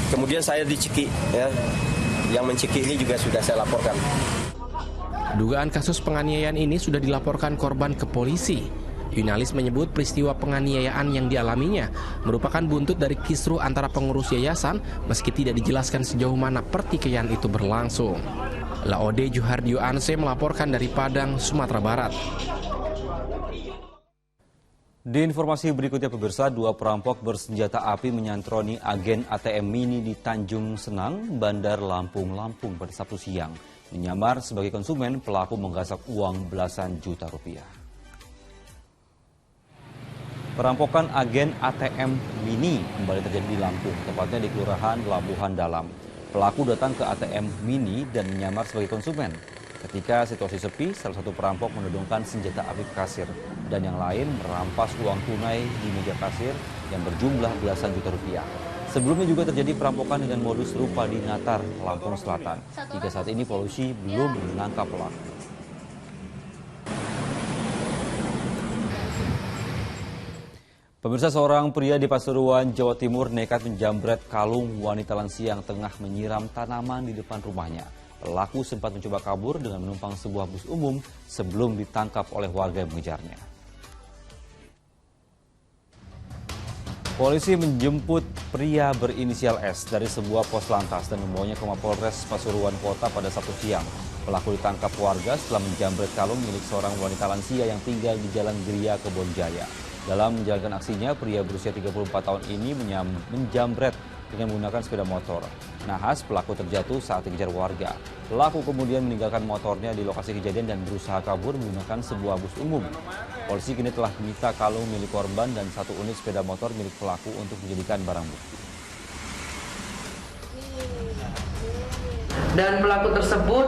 Kemudian saya dicekik, ya. Yang mencekik ini juga sudah saya laporkan. Dugaan kasus penganiayaan ini sudah dilaporkan korban ke polisi. Yunalis menyebut peristiwa penganiayaan yang dialaminya merupakan buntut dari kisruh antara pengurus yayasan meski tidak dijelaskan sejauh mana pertikaian itu berlangsung. Laode Juhardio Anse melaporkan dari Padang, Sumatera Barat. Di informasi berikutnya pemirsa, 2 perampok bersenjata api menyantroni agen ATM Mini di Tanjung Senang, Bandar Lampung pada Sabtu siang. Menyamar sebagai konsumen, pelaku menggasak uang belasan juta rupiah. Perampokan agen ATM Mini kembali terjadi di Lampung, tepatnya di Kelurahan Labuhan Dalam. Pelaku datang ke ATM Mini dan menyamar sebagai konsumen. Ketika situasi sepi, salah satu perampok menodongkan senjata api ke kasir dan yang lain merampas uang tunai di meja kasir yang berjumlah belasan juta rupiah. Sebelumnya juga terjadi perampokan dengan modus serupa di Natar, Lampung Selatan. Hingga saat ini polisi belum menangkap pelaku. Pemirsa, seorang pria di Pasuruan, Jawa Timur nekat menjambret kalung wanita lansia yang tengah menyiram tanaman di depan rumahnya. Pelaku sempat mencoba kabur dengan menumpang sebuah bus umum sebelum ditangkap oleh warga yang mengejarnya. Polisi menjemput pria berinisial S dari sebuah pos lantas dan membawanya ke Mapolres Pasuruan Kota pada Sabtu siang. Pelaku ditangkap warga setelah menjambret kalung milik seorang wanita lansia yang tinggal di Jalan Gria, Kebonjaya. Dalam menjalankan aksinya, pria berusia 34 tahun ini menjambret dengan menggunakan sepeda motor. Nahas, pelaku terjatuh saat dikejar warga. Pelaku kemudian meninggalkan motornya di lokasi kejadian dan berusaha kabur menggunakan sebuah bus umum. Polisi kini telah menyita kalung milik korban dan 1 unit sepeda motor milik pelaku untuk dijadikan barang bukti. Dan pelaku tersebut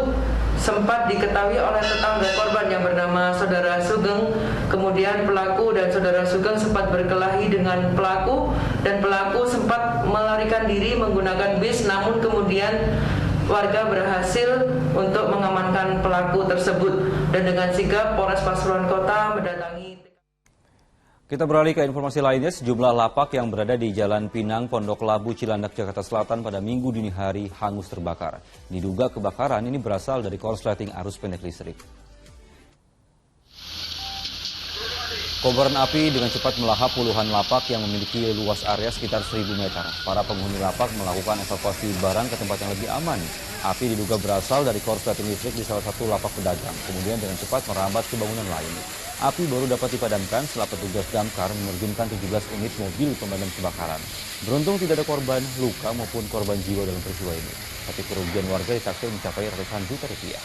sempat diketahui oleh tetangga korban yang bernama Saudara Sugeng. Kemudian pelaku dan Saudara Sugeng sempat berkelahi dengan pelaku dan pelaku sempat melarikan diri menggunakan bis, namun kemudian warga berhasil untuk mengamankan pelaku tersebut dan dengan sigap Polres Pasuruan Kota mendatangi. Kita beralih ke informasi lainnya, sejumlah lapak yang berada di Jalan Pinang, Pondok Labu, Cilandak, Jakarta Selatan pada Minggu dini hari hangus terbakar. Diduga kebakaran ini berasal dari korsleting arus pendek listrik. Kobaran api dengan cepat melahap puluhan lapak yang memiliki luas area sekitar 1.000 meter. Para penghuni lapak melakukan evakuasi barang ke tempat yang lebih aman. Api diduga berasal dari korsleting listrik di salah satu lapak pedagang, kemudian dengan cepat merambat ke bangunan lain. Api baru dapat dipadamkan setelah petugas damkar menerjunkan 17 unit mobil pemadam kebakaran. Beruntung tidak ada korban luka maupun korban jiwa dalam peristiwa ini. Tapi kerugian warga ditaksir mencapai ratusan juta rupiah.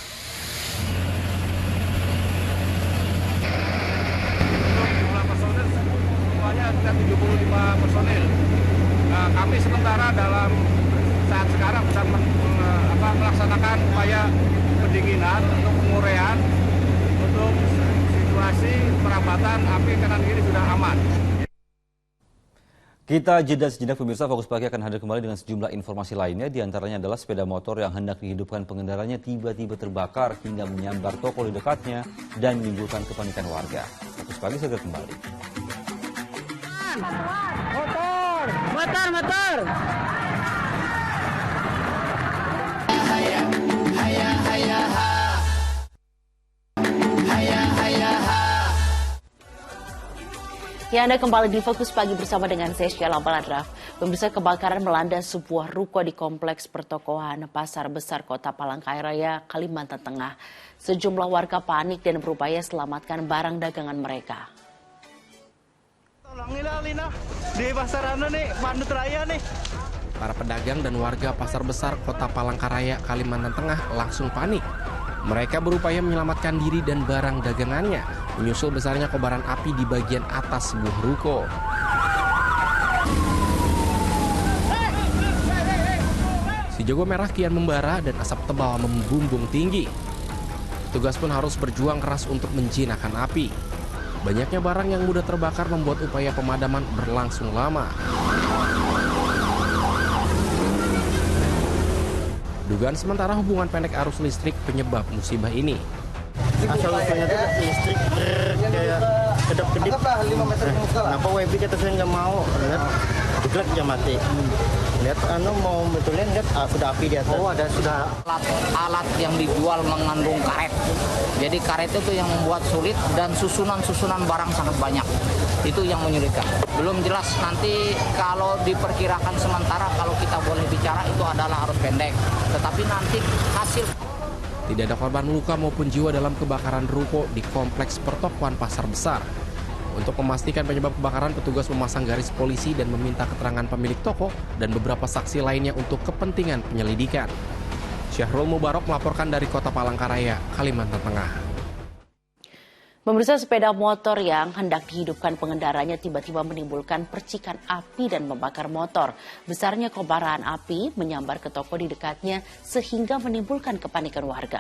Jumlah personel semuanya ada 75 personel. Kami sementara dalam saat sekarang sedang melaksanakan upaya pendinginan untuk penguraian untuk situasi perambatan api kanan kiri sudah aman. Kita jeda sejenak pemirsa, Fokus Pagi akan hadir kembali dengan sejumlah informasi lainnya. Di antaranya adalah sepeda motor yang hendak dihidupkan pengendaranya tiba-tiba terbakar hingga menyambar toko di dekatnya dan menimbulkan kepanikan warga. Fokus Pagi segera kembali. Motor. Ya, Anda kembali di Fokus Pagi bersama dengan saya Sheila Baladraf. Pemirsa, kebakaran melanda sebuah ruko di kompleks pertokohan Pasar Besar Kota Palangkaraya, Kalimantan Tengah. Sejumlah warga panik dan berupaya selamatkan barang dagangan mereka. Tolongilah Lina, di pasar nih, Bandut Raya nih. Para pedagang dan warga Pasar Besar Kota Palangkaraya, Kalimantan Tengah langsung panik. Mereka berupaya menyelamatkan diri dan barang dagangannya, menyusul besarnya kobaran api di bagian atas sebuah ruko. Si jago merah kian membara dan asap tebal membumbung tinggi. Petugas pun harus berjuang keras untuk menjinakkan api. Banyaknya barang yang mudah terbakar membuat upaya pemadaman berlangsung lama. Dugaan sementara hubungan pendek arus listrik penyebab musibah ini. Asal-usulnya itu listrik kayak kedap-kedip. Kenapa WB kata saya nggak mau, dekat aja mati. Lihat mau betulin, lihat sudah api di atas. Oh, ada sudah alat yang dijual mengandung karet. Jadi karet itu yang membuat sulit dan susunan barang sangat banyak. Itu yang menyulitkan. Belum jelas nanti kalau diperkirakan sementara kalau kita boleh bicara itu adalah arus pendek. Tetapi nanti hasil. Tidak ada korban luka maupun jiwa dalam kebakaran ruko di kompleks pertokoan Pasar Besar. Untuk memastikan penyebab kebakaran, petugas memasang garis polisi dan meminta keterangan pemilik toko dan beberapa saksi lainnya untuk kepentingan penyelidikan. Syahrul Mubarok melaporkan dari Kota Palangkaraya, Kalimantan Tengah. Pemirsa, sepeda motor yang hendak dihidupkan pengendaranya tiba-tiba menimbulkan percikan api dan membakar motor. Besarnya kobaran api menyambar ke toko di dekatnya sehingga menimbulkan kepanikan warga.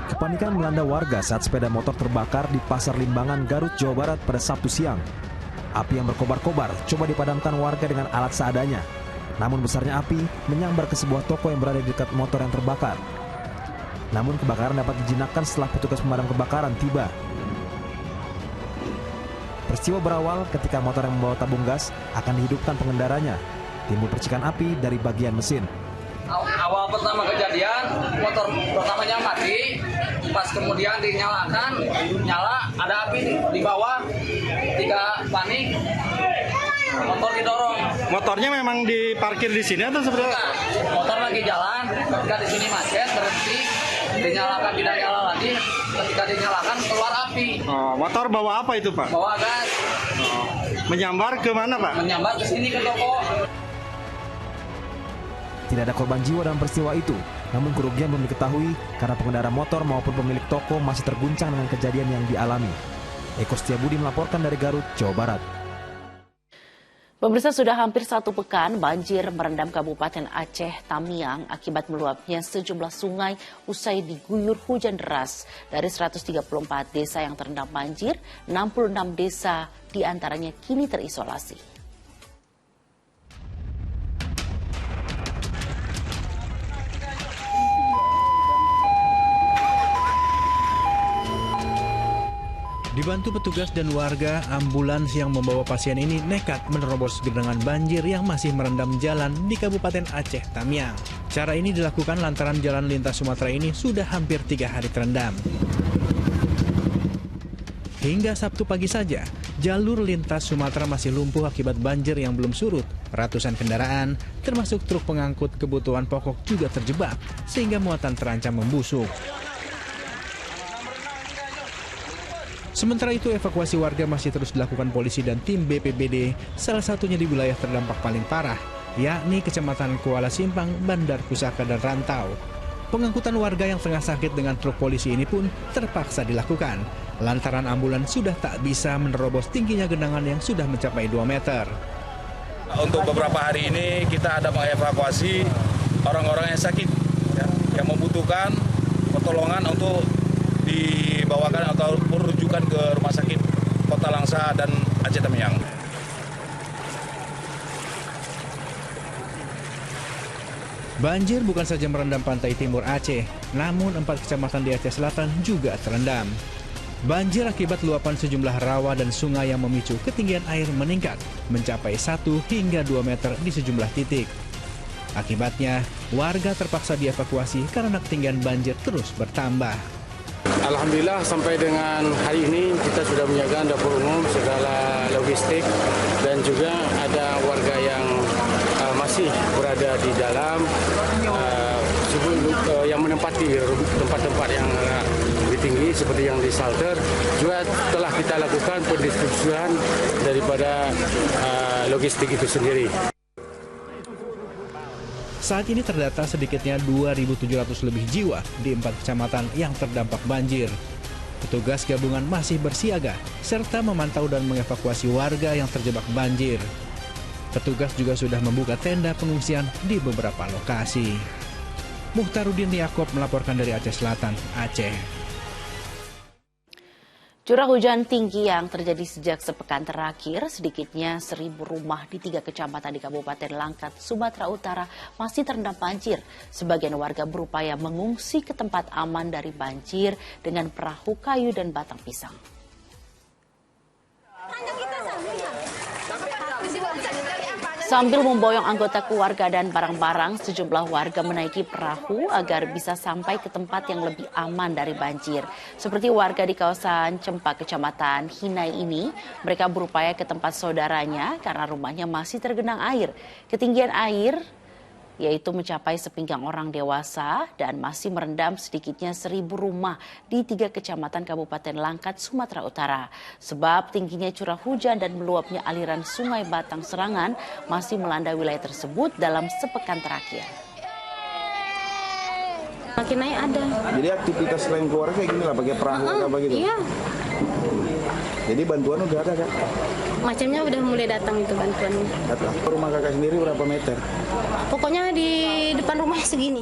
Kepanikan melanda warga saat sepeda motor terbakar di Pasar Limbangan, Garut, Jawa Barat pada Sabtu siang. Api yang berkobar-kobar coba dipadamkan warga dengan alat seadanya. Namun besarnya api menyambar ke sebuah toko yang berada di dekat motor yang terbakar. Namun kebakaran dapat dijinakkan setelah petugas pemadam kebakaran tiba. Peristiwa berawal ketika motor yang membawa tabung gas akan dihidupkan pengendaranya. Timbul percikan api dari bagian mesin. Awal pertama kejadian, motor pertamanya mati, pas kemudian dinyalakan, nyala, ada api di bawah, tiga panik, motor didorong. Motornya memang diparkir di sini atau seperti apa? Motor lagi jalan, ketika di sini macet, berhenti, dinyalakan, tidak nyala lagi, ketika dinyalakan keluar api. Oh, motor bawa apa itu, Pak? Bawa gas. Oh. Menyambar ke mana, Pak? Menyambar ke sini ke toko. Tidak ada korban jiwa dalam peristiwa itu, namun kerugian belum diketahui karena pengendara motor maupun pemilik toko masih terguncang dengan kejadian yang dialami. Eko Setiabudi melaporkan dari Garut, Jawa Barat. Pemirsa, sudah hampir 1 pekan banjir merendam Kabupaten Aceh Tamiang akibat meluapnya sejumlah sungai usai diguyur hujan deras. Dari 134 desa yang terendam banjir, 66 desa diantaranya kini terisolasi. Dibantu petugas dan warga, ambulans yang membawa pasien ini nekat menerobos genangan banjir yang masih merendam jalan di Kabupaten Aceh Tamiang. Cara ini dilakukan lantaran jalan lintas Sumatera ini sudah hampir 3 hari terendam. Hingga Sabtu pagi saja, jalur lintas Sumatera masih lumpuh akibat banjir yang belum surut. Ratusan kendaraan, termasuk truk pengangkut kebutuhan pokok juga terjebak, sehingga muatan terancam membusuk. Sementara itu, evakuasi warga masih terus dilakukan polisi dan tim BPBD, salah satunya di wilayah terdampak paling parah, yakni Kecamatan Kuala Simpang, Bandar Pusaka, dan Rantau. Pengangkutan warga yang tengah sakit dengan truk polisi ini pun terpaksa dilakukan, lantaran ambulans sudah tak bisa menerobos tingginya genangan yang sudah mencapai 2 meter. Untuk beberapa hari ini kita ada mengevakuasi orang-orang yang sakit, ya, yang membutuhkan pertolongan untuk dibawakan atau rujukan ke rumah sakit Kota Langsa dan Aceh Tamiang. Banjir bukan saja merendam pantai timur Aceh, namun 4 kecamatan di Aceh Selatan juga terendam. Banjir akibat luapan sejumlah rawa dan sungai yang memicu ketinggian air meningkat mencapai 1 hingga 2 meter di sejumlah titik. Akibatnya, warga terpaksa dievakuasi karena ketinggian banjir terus bertambah. Alhamdulillah sampai dengan hari ini kita sudah menyiapkan dapur umum, segala logistik, dan juga ada warga yang masih berada di dalam yang menempati tempat-tempat yang lebih tinggi seperti yang di shelter. Juga telah kita lakukan pendistribusian daripada logistik itu sendiri. Saat ini terdata sedikitnya 2.700 lebih jiwa di 4 kecamatan yang terdampak banjir. Petugas gabungan masih bersiaga serta memantau dan mengevakuasi warga yang terjebak banjir. Petugas juga sudah membuka tenda pengungsian di beberapa lokasi. Muhtarudin Yaakob melaporkan dari Aceh Selatan, Aceh. Curah hujan tinggi yang terjadi sejak sepekan terakhir, sedikitnya 1.000 rumah di 3 kecamatan di Kabupaten Langkat, Sumatera Utara masih terendam banjir. Sebagian warga berupaya mengungsi ke tempat aman dari banjir dengan perahu kayu dan batang pisang. Sambil memboyong anggota keluarga dan barang-barang, sejumlah warga menaiki perahu agar bisa sampai ke tempat yang lebih aman dari banjir. Seperti warga di kawasan Cempak, Kecamatan Hinai ini, mereka berupaya ke tempat saudaranya karena rumahnya masih tergenang air. Ketinggian air yaitu mencapai sepinggang orang dewasa dan masih merendam sedikitnya 1.000 rumah di 3 kecamatan Kabupaten Langkat, Sumatera Utara. Sebab tingginya curah hujan dan meluapnya aliran Sungai Batang Serangan masih melanda wilayah tersebut dalam sepekan terakhir. Makin naik ada. Jadi aktivitas selain keluarga kayak gini lah, pakai perahu apa gitu? Iya. Jadi bantuan udah ada, Kak? Macamnya udah mulai datang itu bantuannya. Rumah kakak sendiri berapa meter? Pokoknya di depan rumah segini.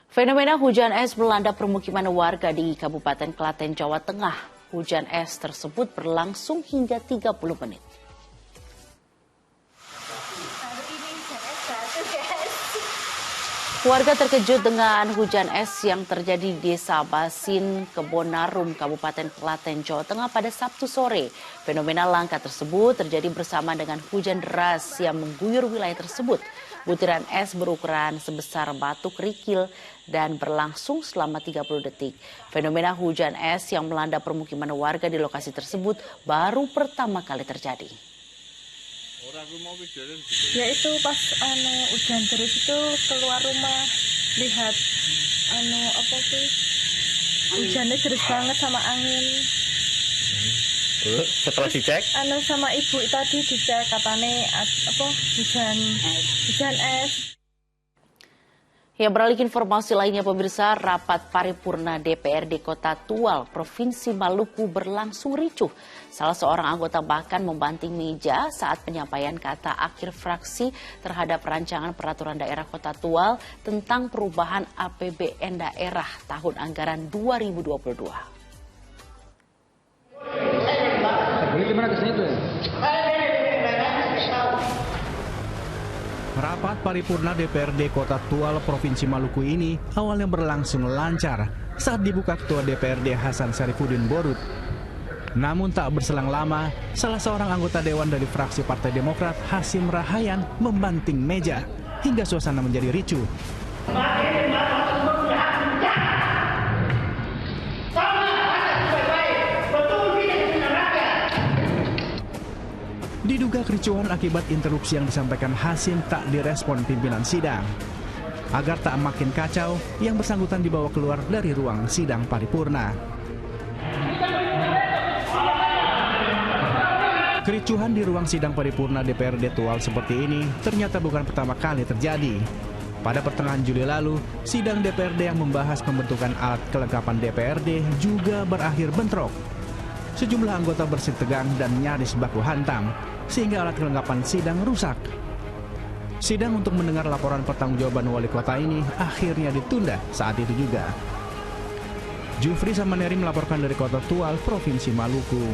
Fenomena hujan es melanda permukiman warga di Kabupaten Klaten, Jawa Tengah. Hujan es tersebut berlangsung hingga 30 menit. Warga terkejut dengan hujan es yang terjadi di Desa Basin, Kebonarum, Kabupaten Klaten, Jawa Tengah pada Sabtu sore. Fenomena langka tersebut terjadi bersama dengan hujan deras yang mengguyur wilayah tersebut. Butiran es berukuran sebesar batu kerikil dan berlangsung selama 30 detik. Fenomena hujan es yang melanda permukiman warga di lokasi tersebut baru pertama kali terjadi. Ya itu pas hujan terus itu keluar rumah lihat hujannya deras banget sama angin. Setelah dicek? Sama ibu tadi dicek katanya hujan es. Ya, beralih informasi lainnya pemirsa, rapat paripurna DPRD Kota Tual, Provinsi Maluku berlangsung ricuh. Salah seorang anggota bahkan membanting meja saat penyampaian kata akhir fraksi terhadap rancangan peraturan daerah Kota Tual tentang perubahan APBN daerah tahun anggaran 2022. Rapat paripurna DPRD Kota Tual Provinsi Maluku ini awalnya berlangsung lancar saat dibuka Ketua DPRD Hasan Syarifuddin Borut. Namun tak berselang lama, salah seorang anggota Dewan dari fraksi Partai Demokrat, Hasim Rahayan, membanting meja hingga suasana menjadi ricuh. Diduga kericuhan akibat interupsi yang disampaikan Hasim tak direspon pimpinan sidang. Agar tak makin kacau, yang bersangkutan dibawa keluar dari ruang sidang paripurna. Kericuhan di ruang sidang paripurna DPRD Tual seperti ini ternyata bukan pertama kali terjadi. Pada pertengahan Juli lalu, sidang DPRD yang membahas pembentukan alat kelengkapan DPRD juga berakhir bentrok. Sejumlah anggota bersih tegang dan nyaris baku hantam, sehingga alat kelengkapan sidang rusak. Sidang untuk mendengar laporan pertanggungjawaban wali kota ini akhirnya ditunda saat itu juga. Jufri Samaneri melaporkan dari Kota Tual, Provinsi Maluku.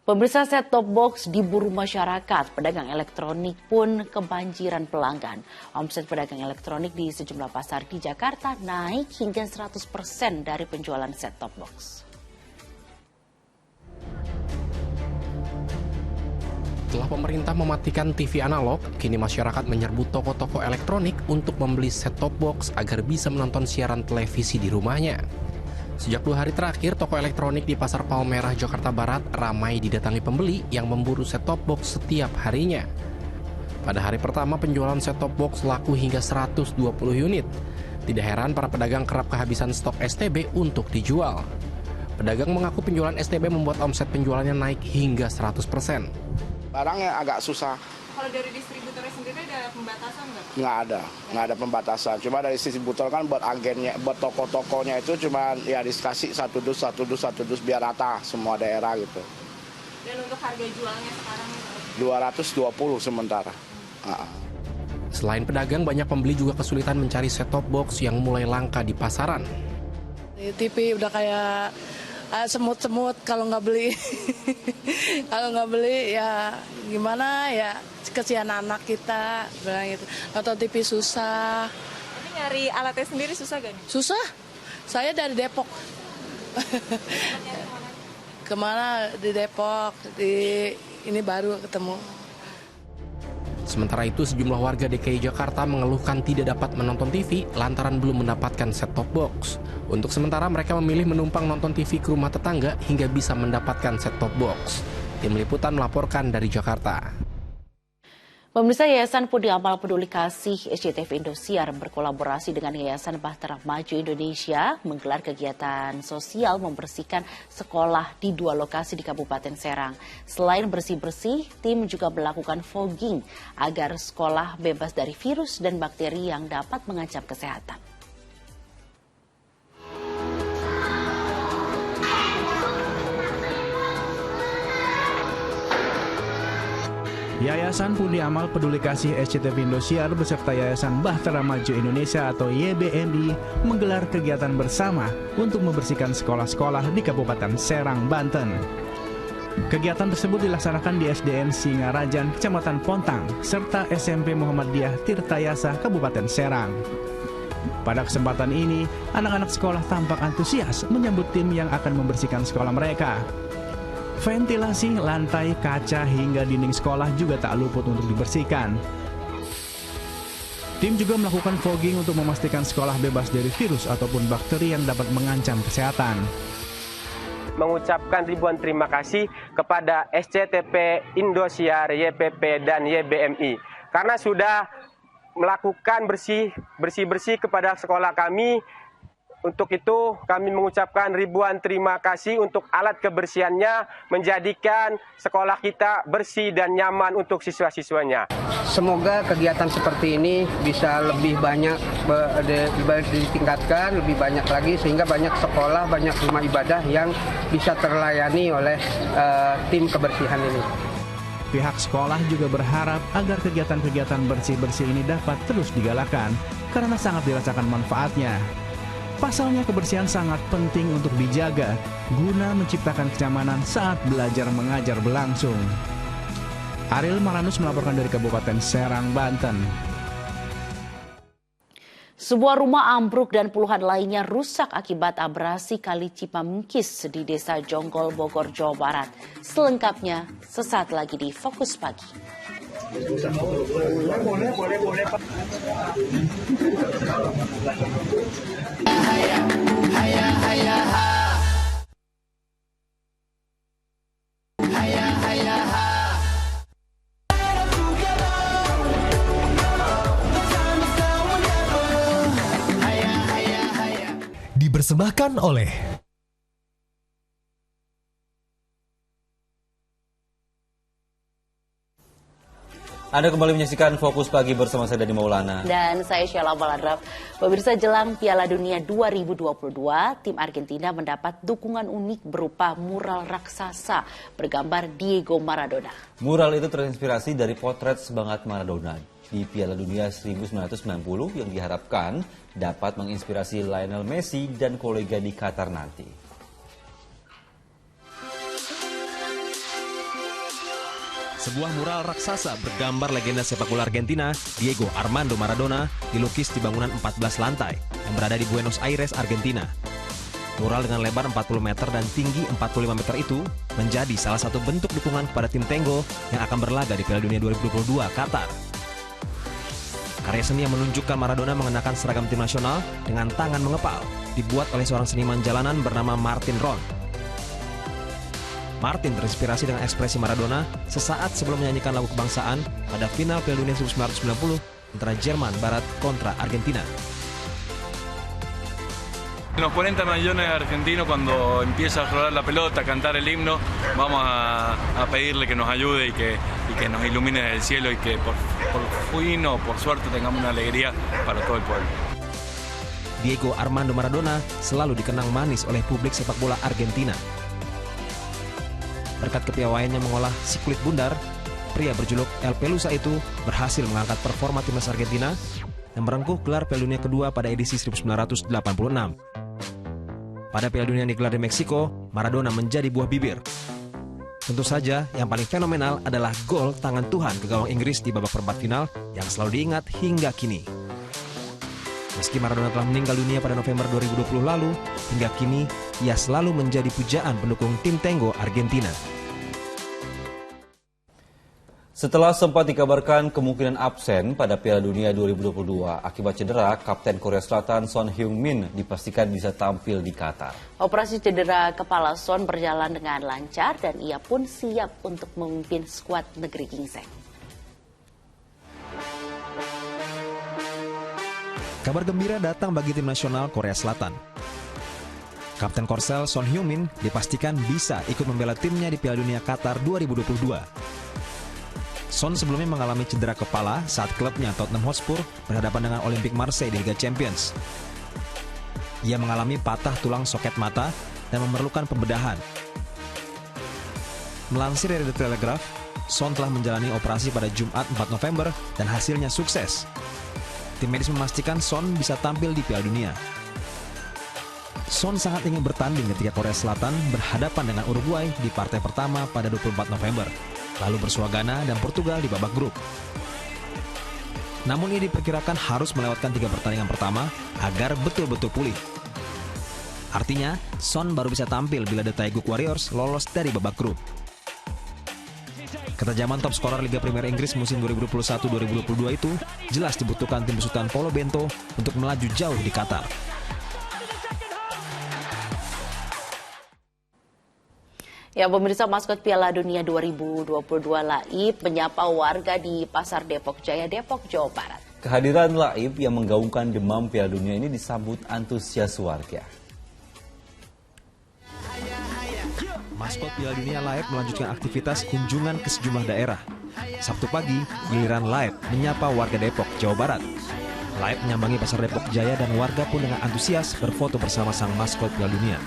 Pemirsa, set-top box diburu masyarakat, pedagang elektronik pun kebanjiran pelanggan. Omset pedagang elektronik di sejumlah pasar di Jakarta naik hingga 100% dari penjualan set-top box. Setelah pemerintah mematikan TV analog, kini masyarakat menyerbu toko-toko elektronik untuk membeli set-top box agar bisa menonton siaran televisi di rumahnya. Sejak 2 hari terakhir, toko elektronik di Pasar Palmerah, Jakarta Barat ramai didatangi pembeli yang memburu set-top box setiap harinya. Pada hari pertama, penjualan set-top box laku hingga 120 unit. Tidak heran para pedagang kerap kehabisan stok STB untuk dijual. Pedagang mengaku penjualan STB membuat omset penjualannya naik hingga 100%. Barangnya agak susah. Kalau dari distributornya sendiri ada pembatasan nggak? Nggak ada pembatasan. Cuma dari distributor kan buat agennya, buat toko-tokonya itu cuma ya dikasih satu dus biar rata semua daerah gitu. Dan untuk harga jualnya sekarang? 220 sementara. Selain pedagang, banyak pembeli juga kesulitan mencari set-top box yang mulai langka di pasaran. TV udah kayak semut-semut kalau nggak beli. Kalau nggak beli ya gimana ya, kesian anak kita bilang gitu. Nonton TV susah. Tapi nyari alatnya sendiri susah gak nih? Susah. Saya dari Depok. kemana di Depok, ini baru ketemu. Sementara itu, sejumlah warga DKI Jakarta mengeluhkan tidak dapat menonton TV lantaran belum mendapatkan set-top box. Untuk sementara, mereka memilih menumpang nonton TV ke rumah tetangga hingga bisa mendapatkan set-top box. Tim Liputan melaporkan dari Jakarta. Pemirsa, Yayasan Pundi Amal Peduli Kasih SCTV Indosiar berkolaborasi dengan Yayasan Bahtera Maju Indonesia menggelar kegiatan sosial membersihkan sekolah di 2 lokasi di Kabupaten Serang. Selain bersih-bersih, tim juga melakukan fogging agar sekolah bebas dari virus dan bakteri yang dapat mengancam kesehatan. Yayasan Pundi Amal Peduli Kasih SCTV Indosiar beserta Yayasan Bahtera Maju Indonesia atau YBMI menggelar kegiatan bersama untuk membersihkan sekolah-sekolah di Kabupaten Serang, Banten. Kegiatan tersebut dilaksanakan di SDN Singarajan, Kecamatan Pontang, serta SMP Muhammadiyah Tirtayasa, Kabupaten Serang. Pada kesempatan ini, anak-anak sekolah tampak antusias menyambut tim yang akan membersihkan sekolah mereka. Ventilasi, lantai, kaca, hingga dinding sekolah juga tak luput untuk dibersihkan. Tim juga melakukan fogging untuk memastikan sekolah bebas dari virus ataupun bakteri yang dapat mengancam kesehatan. Mengucapkan ribuan terima kasih kepada SCTV Indosiar, YPP, dan YBMI karena sudah melakukan bersih-bersih kepada sekolah kami. Untuk itu kami mengucapkan ribuan terima kasih untuk alat kebersihannya menjadikan sekolah kita bersih dan nyaman untuk siswa-siswanya. Semoga kegiatan seperti ini bisa lebih banyak ditingkatkan, lebih banyak lagi sehingga banyak sekolah, banyak rumah ibadah yang bisa terlayani oleh tim kebersihan ini. Pihak sekolah juga berharap agar kegiatan-kegiatan bersih-bersih ini dapat terus digalakan karena sangat dirasakan manfaatnya. Pasalnya kebersihan sangat penting untuk dijaga guna menciptakan kenyamanan saat belajar mengajar berlangsung. Ariel Maranus melaporkan dari Kabupaten Serang, Banten. Sebuah rumah ambruk dan puluhan lainnya rusak akibat abrasi Kali Cipamungkis di Desa Jonggol, Bogor, Jawa Barat. Selengkapnya sesaat lagi di Fokus Pagi. Dipersembahkan oleh Anda kembali menyaksikan Fokus Pagi bersama saya Dani Maulana. Dan saya Sheila Baladrap. Pemirsa, jelang Piala Dunia 2022, tim Argentina mendapat dukungan unik berupa mural raksasa bergambar Diego Maradona. Mural itu terinspirasi dari potret semangat Maradona di Piala Dunia 1990 yang diharapkan dapat menginspirasi Lionel Messi dan kolega di Qatar nanti. Sebuah mural raksasa bergambar legenda sepak bola Argentina, Diego Armando Maradona, dilukis di bangunan 14 lantai yang berada di Buenos Aires, Argentina. Mural dengan lebar 40 meter dan tinggi 45 meter itu menjadi salah satu bentuk dukungan kepada tim Tengo yang akan berlaga di Piala Dunia 2022 Qatar. Karya seni yang menunjukkan Maradona mengenakan seragam tim nasional dengan tangan mengepal dibuat oleh seorang seniman jalanan bernama Martin Ron. Martin terinspirasi dengan ekspresi Maradona sesaat sebelum menyanyikan lagu kebangsaan pada final Piala Dunia 1990 antara Jerman Barat kontra Argentina. Los 40 millones de argentinos cuando empieza a rodar la pelota, a cantar el himno, vamos a pedirle que nos ayude y que nos ilumine desde el cielo y que por fin o por suerte tengamos una alegría para todo el pueblo. Diego Armando Maradona selalu dikenang manis oleh publik sepak bola Argentina. Berkat kepiawaiannya mengolah si kulit bundar, pria berjuluk El Pelusa itu berhasil mengangkat performa timnas Argentina yang merengkuh gelar Piala Dunia kedua pada edisi 1986. Pada Piala Dunia yang digelar di Meksiko, Maradona menjadi buah bibir. Tentu saja yang paling fenomenal adalah gol tangan Tuhan ke gawang Inggris di babak perempat final yang selalu diingat hingga kini. Meski Maradona telah meninggal dunia pada November 2020 lalu, hingga kini ia selalu menjadi pujaan pendukung tim Tango Argentina. Setelah sempat dikabarkan kemungkinan absen pada Piala Dunia 2022 akibat cedera, Kapten Korea Selatan Son Heung-min dipastikan bisa tampil di Qatar. Operasi cedera kepala Son berjalan dengan lancar dan ia pun siap untuk memimpin skuad negeri gingseng. Kabar gembira datang bagi tim nasional Korea Selatan. Kapten Korsel Son Heung-min dipastikan bisa ikut membela timnya di Piala Dunia Qatar 2022. Son sebelumnya mengalami cedera kepala saat klubnya Tottenham Hotspur berhadapan dengan Olympique Marseille di Liga Champions. Ia mengalami patah tulang soket mata dan memerlukan pembedahan. Melansir dari The Telegraph, Son telah menjalani operasi pada Jumat 4 November dan hasilnya sukses. Tim medis memastikan Son bisa tampil di Piala Dunia. Son sangat ingin bertanding ketika Korea Selatan berhadapan dengan Uruguay di partai pertama pada 24 November. Lalu bersua Ghana dan Portugal di babak grup. Namun ia diperkirakan harus melewatkan 3 pertandingan pertama agar betul-betul pulih. Artinya, Son baru bisa tampil bila The Taeguk Warriors lolos dari babak grup. Ketajaman top skorer Liga Premier Inggris musim 2021-2022 itu jelas dibutuhkan tim besutan Paulo Bento untuk melaju jauh di Qatar. Ya, pemirsa, maskot Piala Dunia 2022 Laib menyapa warga di Pasar Depok Jaya, Depok, Jawa Barat. Kehadiran Laib yang menggaungkan demam Piala Dunia ini disambut antusias warga. Maskot Piala Dunia Laib melanjutkan aktivitas kunjungan ke sejumlah daerah. Sabtu pagi, giliran Laib menyapa warga Depok, Jawa Barat. Laib menyambangi Pasar Depok Jaya dan warga pun dengan antusias berfoto bersama sang maskot Piala Dunia.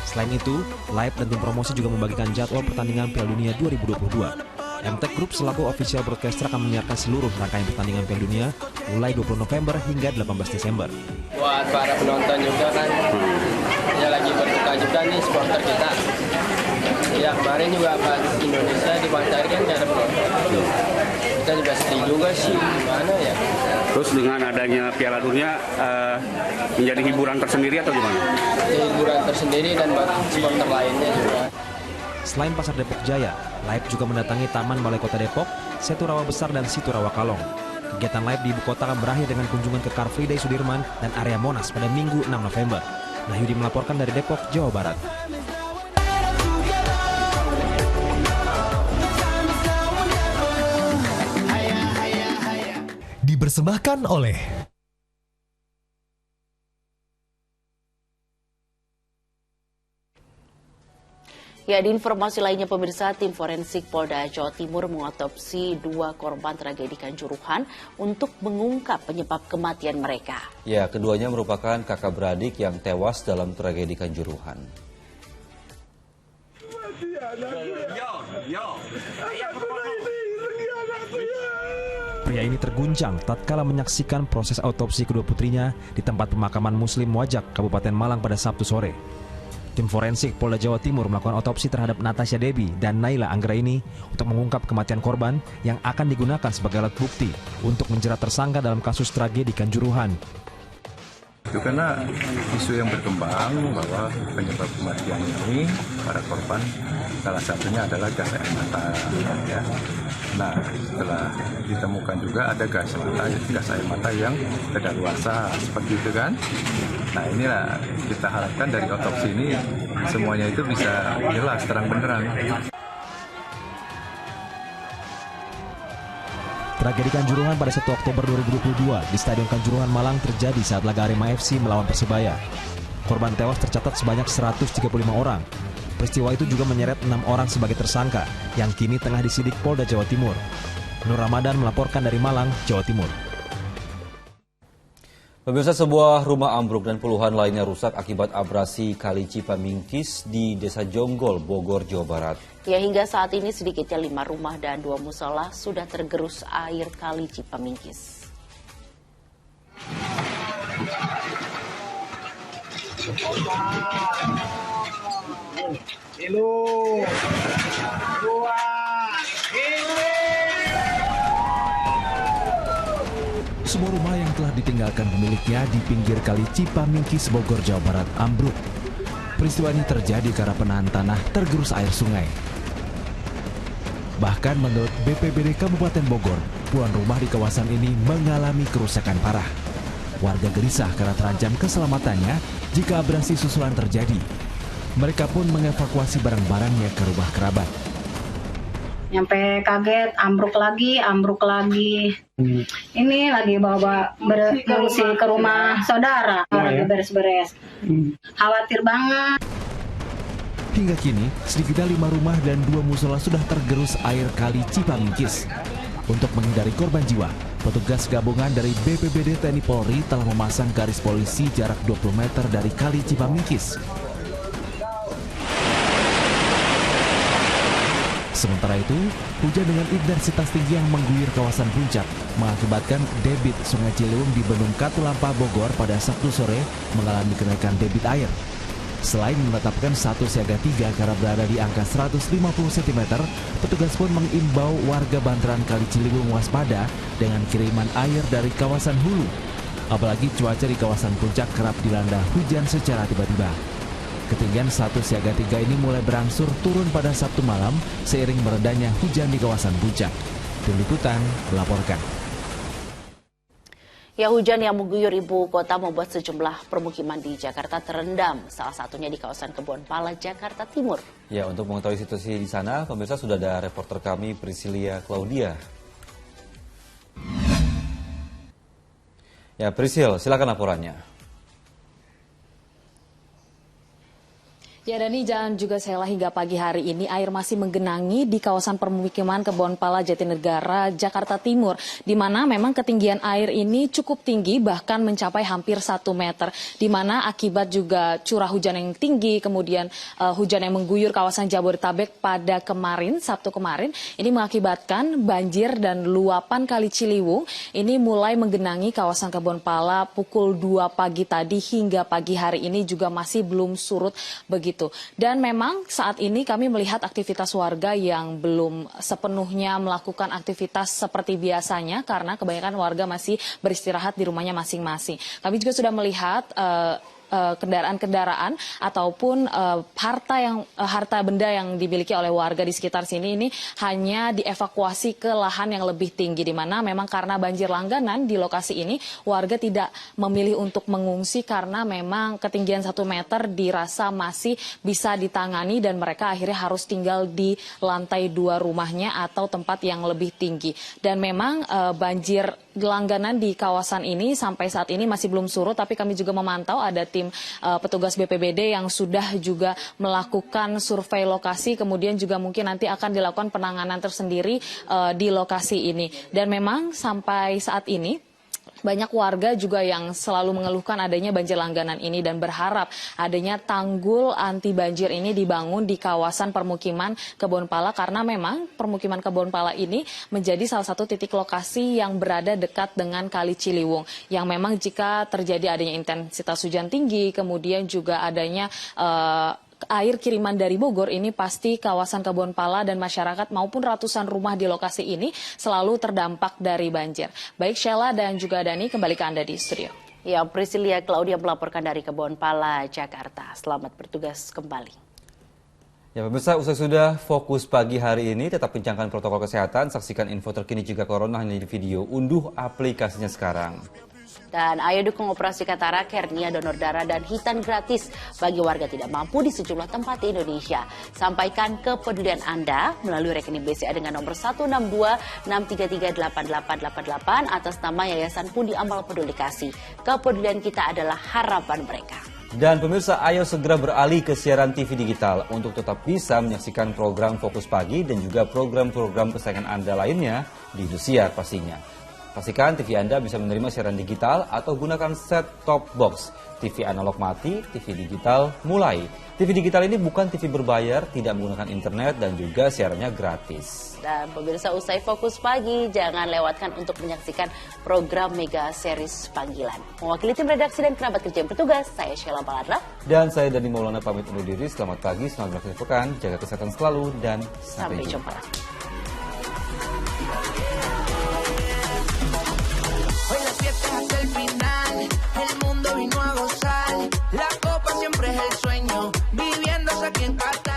Selain itu, Laib dan tim promosi juga membagikan jadwal pertandingan Piala Dunia 2022. MTech Group selaku official broadcaster akan menyiarkan seluruh rangkaian pertandingan Piala Dunia mulai 20 November hingga 18 Desember. Buat para penonton juga kan, ya lagi berduka juga nih supporter kita. Ya kemarin juga pas Indonesia dipancarin kan ada penonton. Kita juga sedih juga sih, gimana ya. Terus dengan adanya Piala Dunia menjadi hiburan tersendiri atau gimana? Hiburan tersendiri dan buat supporter lainnya juga. Selain Pasar Depok Jaya, Laib juga mendatangi Taman Balai Kota Depok, Setu Rawa Besar dan Situ Rawa Kalong. Kegiatan Laib di ibu kota akan berakhir dengan kunjungan ke Car Free Day Sudirman dan area Monas pada Minggu 6 November. Nahyudi melaporkan dari Depok, Jawa Barat. Dipersembahkan oleh Ya, di informasi lainnya pemirsa, tim forensik Polda Jawa Timur mengotopsi 2 korban tragedi Kanjuruhan untuk mengungkap penyebab kematian mereka. Ya, keduanya merupakan kakak beradik yang tewas dalam tragedi Kanjuruhan. Pria ini terguncang tatkala menyaksikan proses autopsi kedua putrinya di tempat pemakaman Muslim Wajak, Kabupaten Malang pada Sabtu sore. Tim forensik Polda Jawa Timur melakukan otopsi terhadap Natasha Debbie dan Naila Anggraini untuk mengungkap kematian korban yang akan digunakan sebagai alat bukti untuk menjerat tersangka dalam kasus tragedi Kanjuruhan. Itu karena isu yang berkembang bahwa penyebab kematian ini para korban salah satunya adalah gas air mata. Ya. Nah, setelah ditemukan juga ada gas air mata yang kadaluarsa seperti itu kan. Nah, inilah kita harapkan dari otopsi ini semuanya itu bisa jelas terang benderang. Tragedi Kanjuruhan pada 1 Oktober 2022 di Stadion Kanjuruhan Malang terjadi saat laga Arema FC melawan Persebaya. Korban tewas tercatat sebanyak 135 orang. Peristiwa itu juga menyeret 6 orang sebagai tersangka yang kini tengah disidik Polda Jawa Timur. Nur Ramadan melaporkan dari Malang, Jawa Timur. Pemirsa, sebuah rumah ambruk dan puluhan lainnya rusak akibat abrasi Kali Cipamingkis di Desa Jonggol, Bogor, Jawa Barat. Ya, hingga saat ini sedikitnya 5 rumah dan 2 musola sudah tergerus air Kali Cipamingkis. Sebuah rumah yang telah ditinggali ditinggalkan pemiliknya di pinggir Kali Cipamingkis, Bogor, Jawa Barat ambruk. Peristiwa ini terjadi karena penahan tanah tergerus air sungai. Bahkan menurut BPBD Kabupaten Bogor, puluhan rumah di kawasan ini mengalami kerusakan parah. Warga gelisah karena terancam keselamatannya jika abrasi susulan terjadi. Mereka pun mengevakuasi barang-barangnya ke rumah kerabat. Nyampe kaget, ambruk lagi. Ini lagi bawa mengungsi ke rumah saudara, lagi beres-beres. Khawatir banget. Hingga kini, sedikitnya 5 rumah dan 2 musola sudah tergerus air Kali Cipamingkis. Untuk menghindari korban jiwa, petugas gabungan dari BPBD TNI Polri telah memasang garis polisi jarak 20 meter dari Kali Cipamingkis. Sementara itu, hujan dengan intensitas tinggi yang mengguyur kawasan puncak mengakibatkan debit Sungai Ciliwung di Bendung Katulampa, Bogor pada Sabtu sore mengalami kenaikan debit air. Selain menetapkan status siaga 3 karena berada di angka 150 cm, petugas pun mengimbau warga bantaran Kali Ciliwung waspada dengan kiriman air dari kawasan hulu. Apalagi cuaca di kawasan puncak kerap dilanda hujan secara tiba-tiba. Ketinggian status siaga 3 ini mulai berangsur turun pada Sabtu malam seiring meredanya hujan di kawasan puncak. Tim Liputan melaporkan. Ya, hujan yang mengguyur ibu kota membuat sejumlah permukiman di Jakarta terendam, salah satunya di kawasan Kebonpala, Jakarta Timur. Ya, untuk mengetahui situasi di sana, pemirsa sudah ada reporter kami Priscilia Claudia. Ya, Priscil, silakan laporannya. Ya, Dani, dan juga Sela, hingga pagi hari ini air masih menggenangi di kawasan permukiman Kebonpala, Jatinegara, Jakarta Timur, di mana memang ketinggian air ini cukup tinggi, bahkan mencapai hampir 1 meter, di mana akibat juga curah hujan yang tinggi, kemudian hujan yang mengguyur kawasan Jabodetabek pada kemarin, Sabtu kemarin, ini mengakibatkan banjir dan luapan Kali Ciliwung ini mulai menggenangi kawasan Kebonpala pukul 2 pagi tadi hingga pagi hari ini juga masih belum surut begitu. Dan memang saat ini kami melihat aktivitas warga yang belum sepenuhnya melakukan aktivitas seperti biasanya karena kebanyakan warga masih beristirahat di rumahnya masing-masing. Kami juga sudah melihat kendaraan-kendaraan ataupun harta benda yang dimiliki oleh warga di sekitar sini ini hanya dievakuasi ke lahan yang lebih tinggi, di mana memang karena banjir langganan di lokasi ini warga tidak memilih untuk mengungsi karena memang ketinggian 1 meter dirasa masih bisa ditangani dan mereka akhirnya harus tinggal di lantai 2 rumahnya atau tempat yang lebih tinggi. Dan memang banjir langganan di kawasan ini sampai saat ini masih belum surut, tapi kami juga memantau ada tim petugas BPBD yang sudah juga melakukan survei lokasi, kemudian juga mungkin nanti akan dilakukan penanganan tersendiri di lokasi ini. Dan memang sampai saat ini banyak warga juga yang selalu mengeluhkan adanya banjir langganan ini dan berharap adanya tanggul anti banjir ini dibangun di kawasan permukiman Kebonpala karena memang permukiman Kebonpala ini menjadi salah satu titik lokasi yang berada dekat dengan Kali Ciliwung yang memang jika terjadi adanya intensitas hujan tinggi kemudian juga adanya air kiriman dari Bogor ini pasti kawasan Kebonpala dan masyarakat maupun ratusan rumah di lokasi ini selalu terdampak dari banjir. Baik Sheila dan juga Dani, kembali ke Anda di studio. Ya, Priscilia Claudia melaporkan dari Kebonpala, Jakarta. Selamat bertugas kembali. Ya pemirsa, usai sudah fokus pagi hari ini, tetap kencangkan protokol kesehatan, saksikan info terkini jika corona hanya di video, unduh aplikasinya sekarang. Dan ayo dukung operasi katarak, hernia, donor darah, dan hitan gratis bagi warga tidak mampu di sejumlah tempat di Indonesia. Sampaikan kepedulian Anda melalui rekening BCA dengan nomor 162-633-8888 atas nama Yayasan Pundi Amal Peduli Kasih. Kepedulian kita adalah harapan mereka. Dan pemirsa, ayo segera beralih ke siaran TV digital untuk tetap bisa menyaksikan program Fokus Pagi dan juga program-program kesayangan Anda lainnya di Indosiar pastinya. Pastikan TV Anda bisa menerima siaran digital atau gunakan set-top box. TV analog mati, TV digital mulai. TV digital ini bukan TV berbayar, tidak menggunakan internet dan juga siarannya gratis. Dan pemirsa, usai Fokus Pagi, jangan lewatkan untuk menyaksikan program Mega Series Panggilan. Mewakili tim redaksi dan kerabat kerja yang bertugas, saya Sheila Baladra. Dan saya Dani Maulana pamit undur diri. Selamat pagi, selamat beraktivitas pekan, jaga kesehatan selalu, dan sampai jumpa. Hoy la fiesta es hasta el final. aquí en Qatar.